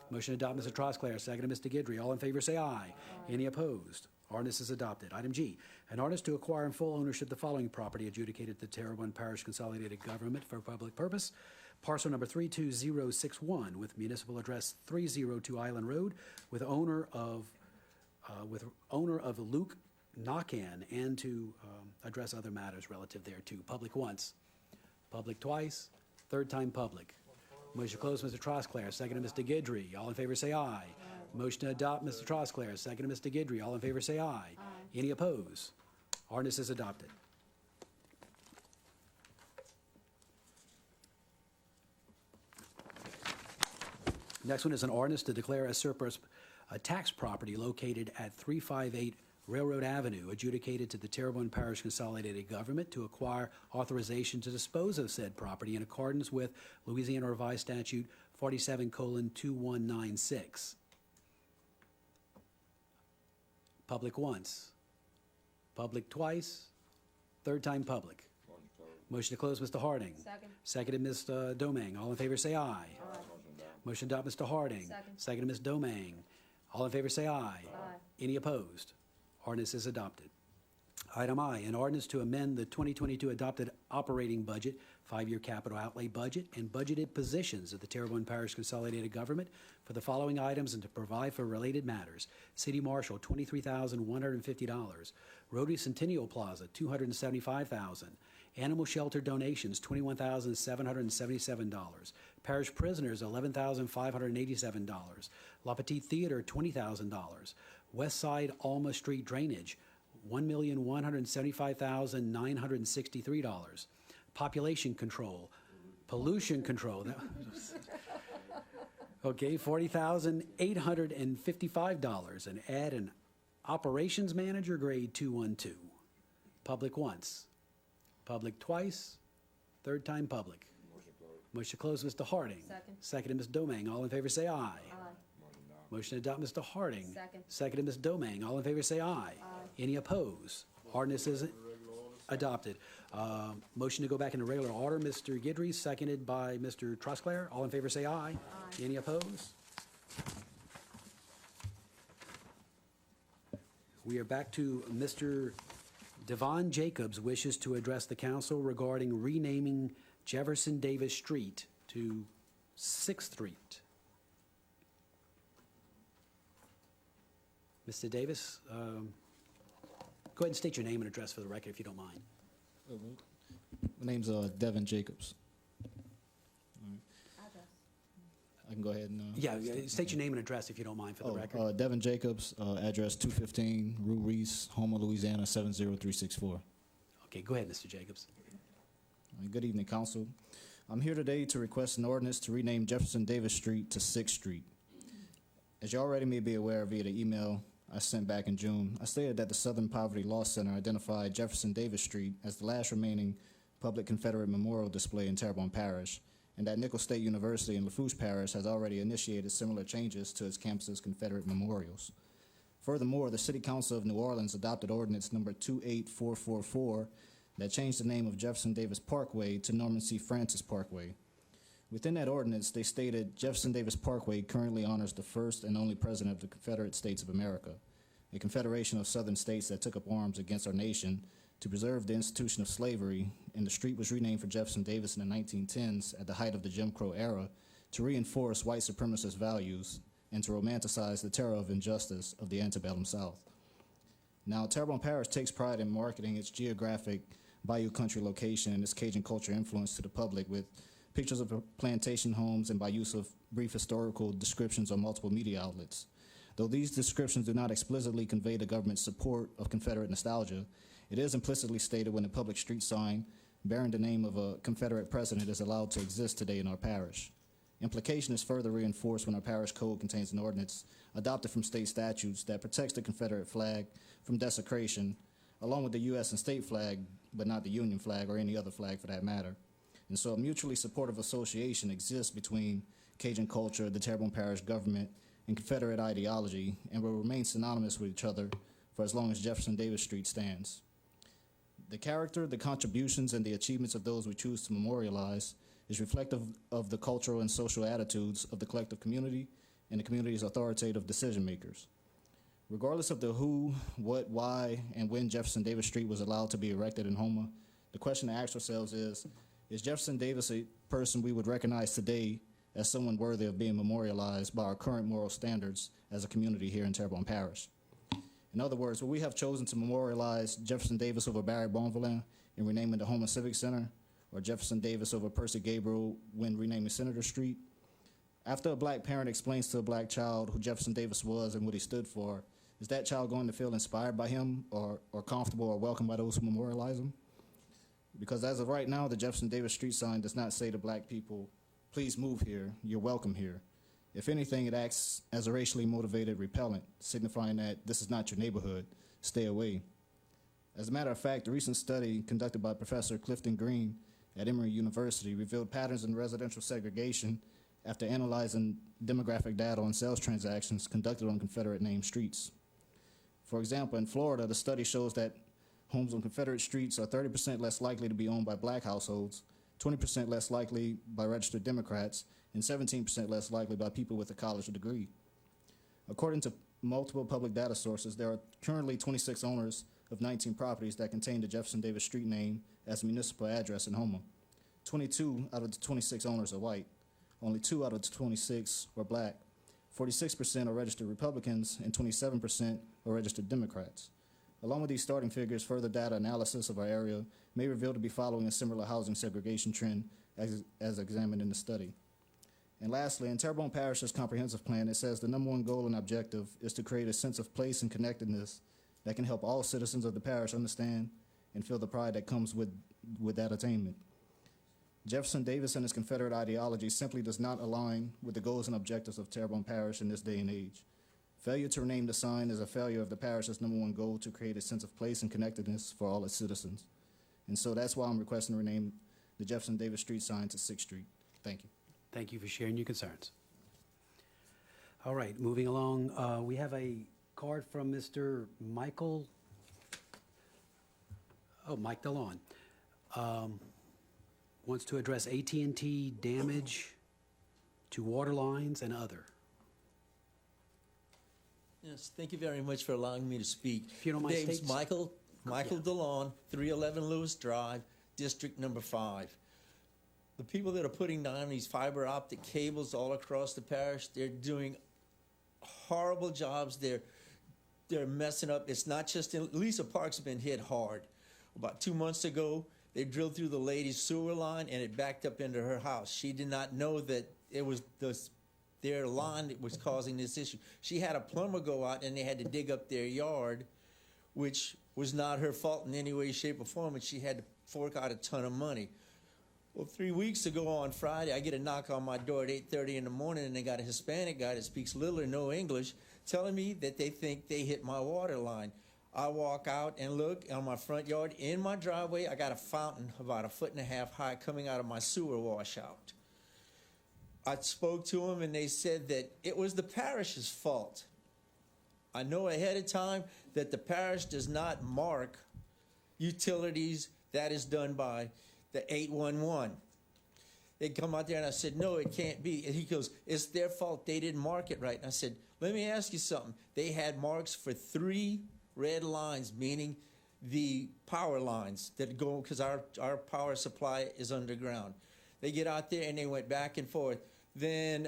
[SPEAKER 1] Motion to adopt, Mr. Trosclair. Seconded, Mr. Guidry. All in favor say aye. Any opposed? Ordinance is adopted. Item G, an ordinance to acquire in full ownership the following property adjudicated to Terrebonne Parish Consolidated Government for public purpose. Parcel number 32061 with municipal address 302 Island Road with owner of Luke Knockan, and to address other matters relative thereto. Public once. Public twice. Third time public. Motion to close, Mr. Trosclair. Seconded, Mr. Guidry. All in favor say aye. Motion to adopt, Mr. Trosclair. Seconded, Mr. Guidry. All in favor say aye. Any opposed? Ordinance is adopted. Next one is an ordinance to declare as surplus a tax property located at 358 Railroad Avenue, adjudicated to the Terrebonne Parish Consolidated Government to acquire authorization to dispose of said property in accordance with Louisiana Revised Statute 47:2196. Public once. Public twice. Third time public. Motion to close, Mr. Harding.
[SPEAKER 6] Second.
[SPEAKER 1] Seconded, Ms. Domingue. All in favor say aye. Motion to adopt, Mr. Harding.
[SPEAKER 6] Second.
[SPEAKER 1] Seconded, Ms. Domingue. All in favor say aye. Any opposed? Ordinance is adopted. Item I, an ordinance to amend the 2022 adopted operating budget, 5-year capital outlay budget, and budgeted positions of the Terrebonne Parish Consolidated Government for the following items and to provide for related matters. City Marshal, $23,150. Rotary Centennial Plaza, $275,000. Animal shelter donations, $21,777. Parish prisoners, $11,587. La Petite Theater, $20,000. West Side Alma Street drainage, $1,175,963. Population control, pollution control. Okay, $40,855, and add an operations manager, grade 212. Public once. Public twice. Third time public. Motion to close, Mr. Harding.
[SPEAKER 6] Second.
[SPEAKER 1] Seconded, Ms. Domingue. All in favor say aye.
[SPEAKER 6] Aye.
[SPEAKER 1] Motion to adopt, Mr. Harding.
[SPEAKER 6] Second.
[SPEAKER 1] Seconded, Ms. Domingue. All in favor say aye. Any opposed? Ordinance is adopted. Motion to go back into regular order, Mr. Guidry, seconded by Mr. Trosclair. All in favor say aye. Any opposed? We are back to Mr. Devon Jacobs wishes to address the council regarding renaming Jefferson Davis Street to 6th Street. Mr. Davis, go ahead and state your name and address for the record if you don't mind.
[SPEAKER 17] My name's Devin Jacobs. I can go ahead and...
[SPEAKER 1] Yeah, state your name and address if you don't mind for the record.
[SPEAKER 17] Devin Jacobs, address 215 Rue Reese, Houma, Louisiana, 70364.
[SPEAKER 1] Okay, go ahead, Mr. Jacobs.
[SPEAKER 17] Good evening, Council. I'm here today to request an ordinance to rename Jefferson Davis Street to 6th Street. As you already may be aware via the email I sent back in June, I stated that the Southern Poverty Law Center identified Jefferson Davis Street as the last remaining public Confederate memorial display in Terrebonne Parish, and that Nicholls State University in Lafourche Parish has already initiated similar changes to its campus's Confederate memorials. Furthermore, the City Council of New Orleans adopted ordinance number 28444 that changed the name of Jefferson Davis Parkway to Norman C. Francis Parkway. Within that ordinance, they stated Jefferson Davis Parkway currently honors the first and only president of the Confederate States of America, a confederation of southern states that took up arms against our nation to preserve the institution of slavery, and the street was renamed for Jefferson Davis in the 1910s at the height of the Jim Crow era to reinforce white supremacist values and to romanticize the terror of injustice of the antebellum South. Now, Terrebonne Parish takes pride in marketing its geographic bayou country location and its Cajun culture influence to the public with pictures of plantation homes and by use of brief historical descriptions on multiple media outlets. Though these descriptions do not explicitly convey the government's support of Confederate nostalgia, It is implicitly stated when a public street sign bearing the name of a Confederate president is allowed to exist today in our parish. Implication is further reinforced when our parish code contains an ordinance adopted from state statutes that protects the Confederate flag from desecration, along with the U.S. and state flag, but not the Union flag or any other flag for that matter. And so a mutually supportive association exists between Cajun culture, the Terrebonne Parish government, and Confederate ideology, and will remain synonymous with each other for as long as Jefferson Davis Street stands. The character, the contributions, and the achievements of those we choose to memorialize is reflective of the cultural and social attitudes of the collective community and the community's authoritative decision makers. Regardless of the who, what, why, and when Jefferson Davis Street was allowed to be erected in Houma, the question to ask ourselves is Jefferson Davis a person we would recognize today as someone worthy of being memorialized by our current moral standards as a community here in Terrebonne Parish? In other words, would we have chosen to memorialize Jefferson Davis over Barry Bonvillain in renaming the Houma Civic Center, or Jefferson Davis over Percy Gabriel when renaming Senator Street? After a black parent explains to a black child who Jefferson Davis was and what he stood for, is that child going to feel inspired by him or comfortable or welcomed by those who memorialize him? Because as of right now, the Jefferson Davis Street sign does not say to black people, please move here, you're welcome here. If anything, it acts as a racially motivated repellent, signifying that this is not your neighborhood, stay away. As a matter of fact, a recent study conducted by Professor Clifton Green at Emory University revealed patterns in residential segregation after analyzing demographic data on sales transactions conducted on Confederate-named streets. For example, in Florida, the study shows that homes on Confederate streets are 30% less likely to be owned by black households, 20% less likely by registered Democrats, and 17% less likely by people with a college degree. According to multiple public data sources, there are currently 26 owners of 19 properties that contain the Jefferson Davis Street name as a municipal address in Houma. 22 out of the 26 owners are white. Only 2 out of the 26 are black. 46% are registered Republicans, and 27% are registered Democrats. Along with these starting figures, further data analysis of our area may reveal to be following a similar housing segregation trend as examined in the study. And lastly, in Terrebonne Parish's comprehensive plan, it says the number one goal and objective is to create a sense of place and connectedness that can help all citizens of the parish understand and feel the pride that comes with that attainment. Jefferson Davis and his Confederate ideology simply does not align with the goals and objectives of Terrebonne Parish in this day and age. Failure to rename the sign is a failure of the parish's number one goal to create a sense of place and connectedness for all its citizens. And so that's why I'm requesting to rename the Jefferson Davis Street sign to 6th Street. Thank you.
[SPEAKER 1] Thank you for sharing your concerns. All right, moving along, we have a card from Mr. Mike DeLon. Wants to address AT&T damage to water lines and other.
[SPEAKER 18] Yes, thank you very much for allowing me to speak.
[SPEAKER 1] If you don't mind
[SPEAKER 18] Name's
[SPEAKER 1] stating-
[SPEAKER 18] Michael DeLon, 311 Lewis Drive, District Number 5. The people that are putting down these fiber optic cables all across the parish, they're doing horrible jobs. They're messing up. It's not just in Lisa Park's been hit hard. About 2 months ago, they drilled through the lady's sewer line and it backed up into her house. She did not know that it was their line that was causing this issue. She had a plumber go out and they had to dig up their yard, which was not her fault in any way, shape, or form, and she had to fork out a ton of money. Well, 3 weeks ago on Friday, I get a knock on my door at 8:30 in the morning, and they got a Hispanic guy that speaks little or no English telling me that they think they hit my water line. I walk out and look on my front yard. In my driveway, I got a fountain about 1.5 feet high coming out of my sewer washout. I spoke to them, and they said that it was the parish's fault. I know ahead of time that the parish does not mark utilities. That is done by the 811. They come out there and I said, no, it can't be. And he goes, it's their fault. They didn't mark it right. And I said, let me ask you something. They had marks for 3 red lines, meaning the power lines that go, because our power supply is underground. They get out there and they went back and forth. Then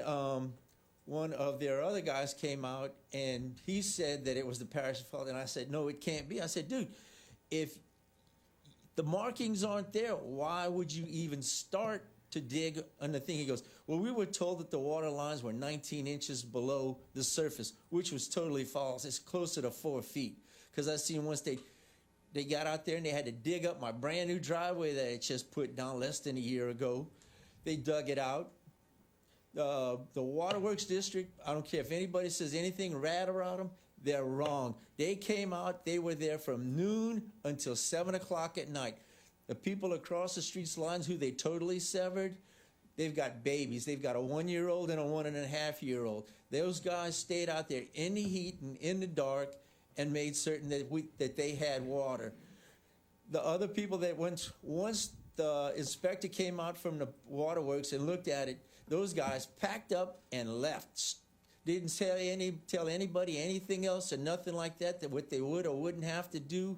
[SPEAKER 18] one of their other guys came out and he said that it was the parish's fault. And I said, no, it can't be. I said, dude, if the markings aren't there, why would you even start to dig on the thing? He goes, well, we were told that the water lines were 19 inches below the surface, which was totally false. It's closer to 4 feet. Because I seen once they They got out there and they had to dig up my brand new driveway that I just put down less than a year ago. They dug it out. The Waterworks District, I don't care if anybody says anything rad about them, they're wrong. They came out, they were there from noon until 7 o'clock at night. The people across the street's lines who they totally severed, they've got babies. They've got a 1-year-old and a 1.5-year-old. Those guys stayed out there in the heat and in the dark and made certain that they had water. The other people that once the inspector came out from the waterworks and looked at it, those guys packed up and left. Didn't tell anybody anything else or nothing like that what they would or wouldn't have to do.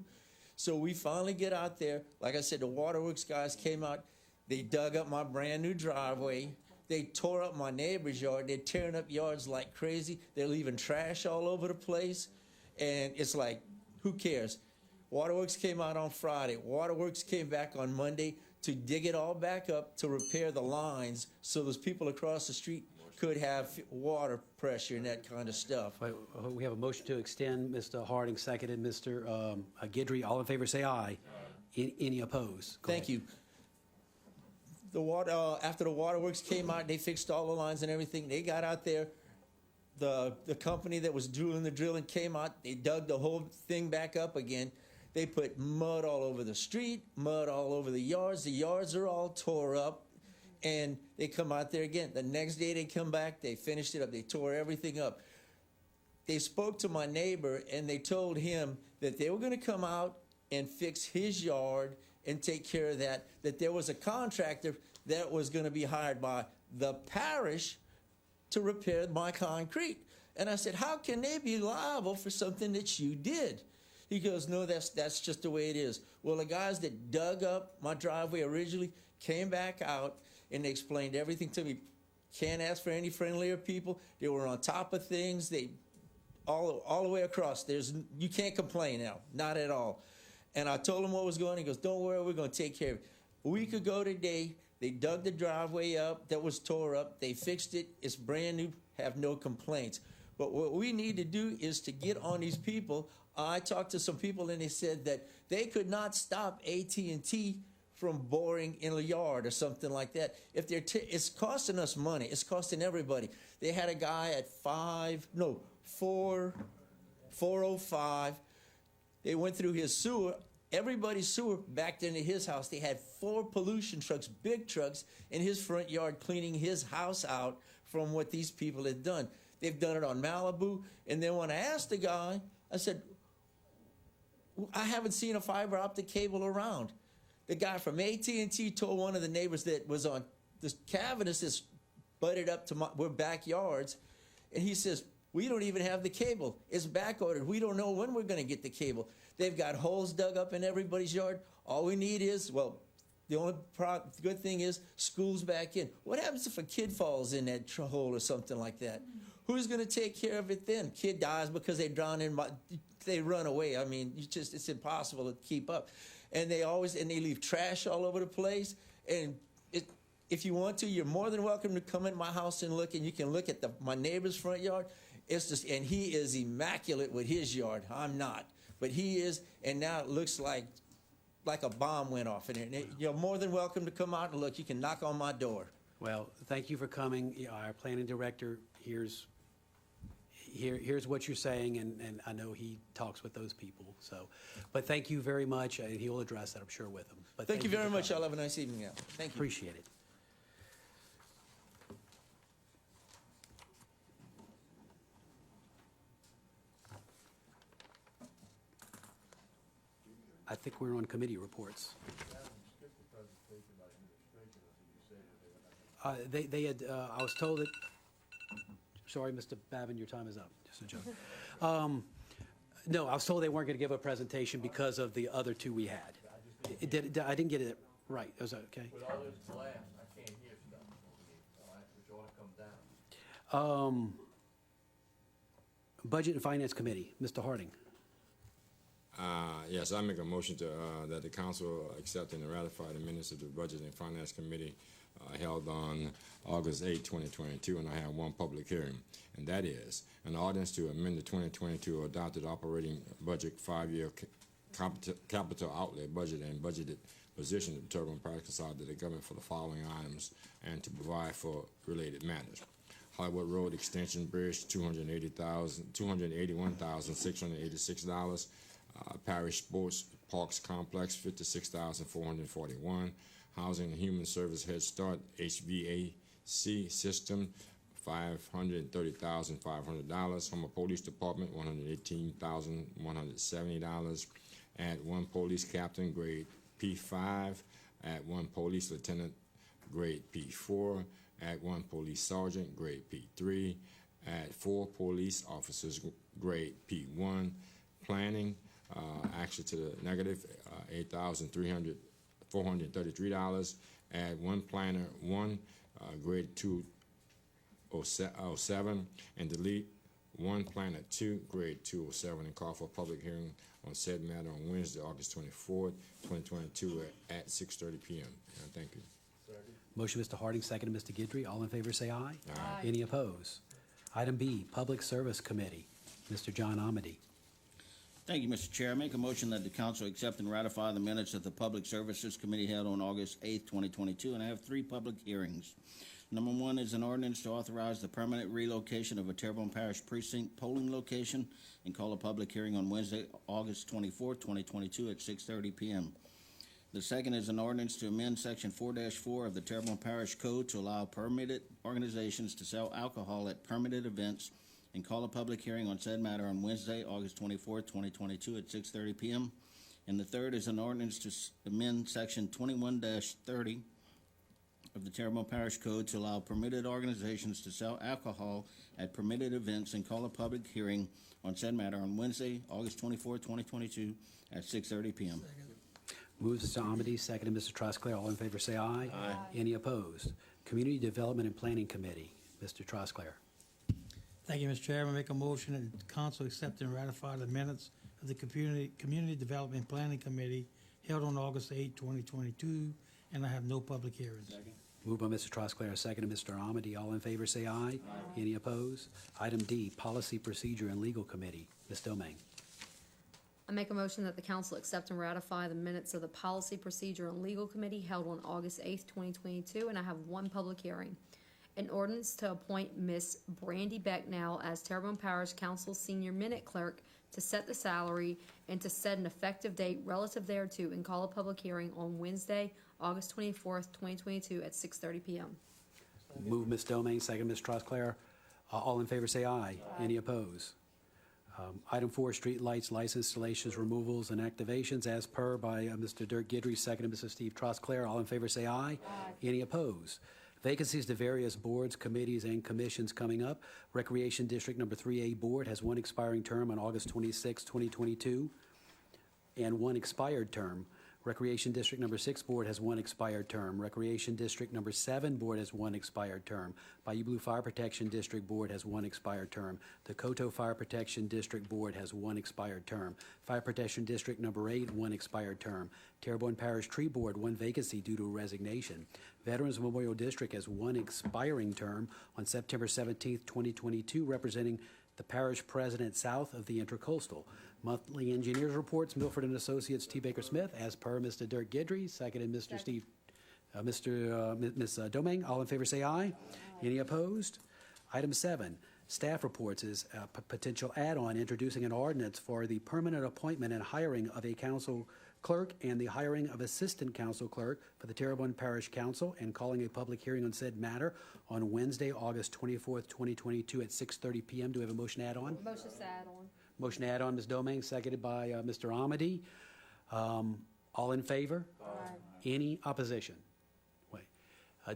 [SPEAKER 18] So we finally get out there. Like I said, the waterworks guys came out. They dug up my brand new driveway. They tore up my neighbor's yard. They're tearing up yards like crazy. They're leaving trash all over the place. And it's like, who cares? Waterworks came out on Friday. Waterworks came back on Monday to dig it all back up to repair the lines so those people across the street could have water pressure and that kind of stuff.
[SPEAKER 1] We have a motion to extend. Mr. Harding seconded. Mr. Guidry, all in favor say aye. Any opposed?
[SPEAKER 18] Thank you. The water, after the waterworks came out, they fixed all the lines and everything. They got out there. The company that was doing the drilling came out. They dug the whole thing back up again. They put mud all over the street, mud all over the yards. The yards are all tore up. And they come out there again. The next day they come back, they finished it up. They tore everything up. They spoke to my neighbor, and they told him that they were going to come out and fix his yard and take care of that, that there was a contractor that was going to be hired by the parish to repair my concrete. And I said, how can they be liable for something that you did? He goes, no, that's just the way it is. Well, the guys that dug up my driveway originally came back out, and they explained everything to me. Can't ask for any friendlier people. They were on top of things. They all the way across. You can't complain now, not at all. And I told him what was going on. He goes, don't worry, we're going to take care of it. A week ago today, they dug the driveway up that was tore up. They fixed it. It's brand new, have no complaints. But what we need to do is to get on these people. I talked to some people, and they said that they could not stop AT&T from boring in a yard or something like that. If they're it's costing us money. It's costing everybody. They had a guy at 405. They went through his sewer. Everybody's sewer backed into his house. They had 4 pollution trucks, big trucks, in his front yard cleaning his house out from what these people had done. They've done it on Malibu. And then when I asked the guy, I said, I haven't seen a fiber optic cable around. The guy from AT&T told one of the neighbors that was on this cabinets that's butted up to we're backyards, and he says, we don't even have the cable. It's back ordered. We don't know when we're going to get the cable. They've got holes dug up in everybody's yard. All we need is, well, the only good thing is school's back in. What happens if a kid falls in that hole or something like that? Who's going to take care of it then? Kid dies because they drown in, they run away. I mean, it's impossible to keep up. And they leave trash all over the place. And if you want to, you're more than welcome to come in my house and look. And you can look at my neighbor's front yard. It's just, and he is immaculate with his yard. I'm not, but he is. And now it looks like a bomb went off in there. You're more than welcome to come out and look. You can knock on my door.
[SPEAKER 1] Well, thank you for coming. Our planning director here's what you're saying, and I know he talks with those people. So, but thank you very much, and he'll address that, I'm sure, with them. But
[SPEAKER 18] thank you very much. Y'all have a nice evening now. Thank you.
[SPEAKER 1] Appreciate it. I think we're on committee reports. They had, I was told that, sorry, Mr. Babin, your time is up. Just a joke. No, I was told they weren't going to give a presentation because of the other 2 we had. I didn't get it right. Was that okay?
[SPEAKER 2] With all this glass, I can't hear stuff. Which ought to come down.
[SPEAKER 1] Budget and Finance Committee, Mr. Harding.
[SPEAKER 5] Yes, I make a motion that the council accept and ratify the minutes of the Budget and Finance Committee held on August 8, 2022, and I have one public hearing, and that is an ordinance to amend the 2022 adopted operating budget 5-year capital outlay budget and budgeted position of the Terrebonne Parish Consolidated Government for the following items and to provide for related matters. Hollywood Road Extension Bridge, $281,686. Parish Sports Parks Complex, $56,441. Housing and Human Service Head Start HVAC System, $530,500. Homer Police Department, $118,170. Add one police captain, grade P5. Add one police lieutenant, grade P4. Add one police sergeant, grade P3. Add 4 police officers, grade P1. Planning, actually to the negative, $8,433. Add one planner, grade 207, and delete one planner 2, grade 207, and call for a public hearing on said matter on Wednesday, August 24th, 2022 at 6:30 p.m. Thank you.
[SPEAKER 1] Motion, Mr. Harding, second, Mr. Guidry. All in favor, say aye. Aye. Any opposed? Item B, Public Service Committee. Mr. John Amity.
[SPEAKER 13] Thank you, Mr. Chair. I make a motion that the council accept and ratify the minutes of the Public Services Committee held on August 8th, 2022, and I have 3 public hearings. Number 1 is an ordinance to authorize the permanent relocation of a Terrebonne Parish precinct polling location and call a public hearing on Wednesday, August 24th, 2022 at 6:30 p.m. The second is an ordinance to amend Section 4-4 of the Terrebonne Parish Code to allow permitted organizations to sell alcohol at permitted events and call a public hearing on said matter on Wednesday, August 24th, 2022 at 6:30 p.m. And the third is an ordinance to amend Section 21-30 of the Terrebonne Parish Code to allow permitted organizations to sell alcohol at permitted events and call a public hearing on said matter on Wednesday, August 24th, 2022 at 6:30 p.m.
[SPEAKER 1] Moves Mr. Amity, seconded Mr. Trosclair. All in favor, say aye.
[SPEAKER 13] Aye.
[SPEAKER 1] Any opposed? Community Development and Planning Committee. Mr. Trosclair.
[SPEAKER 19] Thank you, Mr. Chairman. Make a motion that the council accept and ratify the minutes of the Community Development and Planning Committee held on August 8, 2022, and I have no public hearings.
[SPEAKER 13] Second.
[SPEAKER 1] Moved by Mr. Trosclair, seconded Mr. Amity. All in favor, say aye. Any opposed? Item D, Policy, Procedure, and Legal Committee. Ms. Domingue.
[SPEAKER 6] I make a motion that the council accept and ratify the minutes of the Policy, Procedure, and Legal Committee held on August 8th, 2022, and I have 1 public hearing. An ordinance to appoint Miss Brandy Becknell as Terrebonne Parish Council Senior Minute Clerk to set the salary and to set an effective date relative thereto and call a public hearing on Wednesday, August 24th, 2022 at 6:30 p.m.
[SPEAKER 1] Move Ms. Domingue, second Ms. Trosclair. All in favor, say aye. Any opposed? Item 4, Street Lights, Lights Installations, Removals, and Activations, as per by Mr. Dirk Guidry, second Mr. Steve Trosclair. All in favor, say aye. Any opposed? Vacancies to various boards, committees, and commissions coming up. Recreation District Number 3A Board has 1 expiring term on August 26, 2022, and 1 expired term. Recreation District Number 6 Board has 1 expired term. Recreation District Number 7 Board has 1 expired term. Bayou Blue Fire Protection District Board has 1 expired term. The Coteau Fire Protection District Board has 1 expired term. Fire Protection District Number 8, 1 expired term. Terrebonne Parish Tree Board, 1 vacancy due to resignation. Veterans Memorial District has 1 expiring term on September 17th, 2022, representing the parish president south of the Intracoastal. Monthly engineers reports, Milford and Associates, T. Baker Smith, as per Mr. Dirk Guidry, seconded Mr. Steve, Ms. Domingue. All in favor, say aye. Any opposed? Item 7, staff reports is a potential add-on, introducing an ordinance for the permanent appointment and hiring of a council clerk and the hiring of assistant council clerk for the Terrebonne Parish Council and calling a public hearing on said matter on Wednesday, August 24th, 2022 at 6:30 p.m. Do we have a motion to add on?
[SPEAKER 6] Motion to add on.
[SPEAKER 1] Motion to add on, Ms. Domingue, seconded by Mr. Amity. All in favor?
[SPEAKER 6] Aye.
[SPEAKER 1] Any opposition? Wait.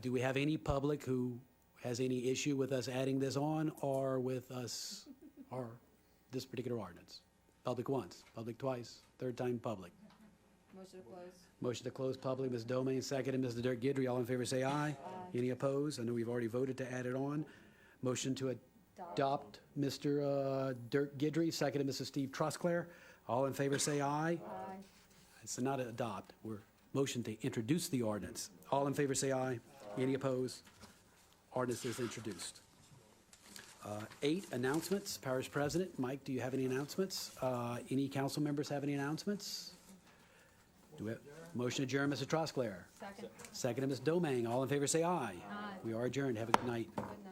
[SPEAKER 1] Do we have any public who has any issue with us adding this on or with us or this particular ordinance? Public once, public twice, third time public.
[SPEAKER 6] Motion to close.
[SPEAKER 1] Motion to close public, Ms. Domingue, seconded Mr. Dirk Guidry. All in favor, say aye. Any opposed? I know we've already voted to add it on. Motion to adopt Mr. Dirk Guidry, seconded Mr. Steve Trosclair. All in favor, say aye.
[SPEAKER 6] Aye.
[SPEAKER 1] It's not adopt. We're motion to introduce the ordinance. All in favor, say aye. Any opposed? Ordinance is introduced. 8, announcements. Parish President, Mike, do you have any announcements? Any council members have any announcements? Do we have motion to adjourn, Mr. Trosclair?
[SPEAKER 6] Second.
[SPEAKER 1] Second, Ms. Domang. All in favor say aye.
[SPEAKER 6] Aye.
[SPEAKER 1] We are adjourned. Have a good night.
[SPEAKER 6] Good night.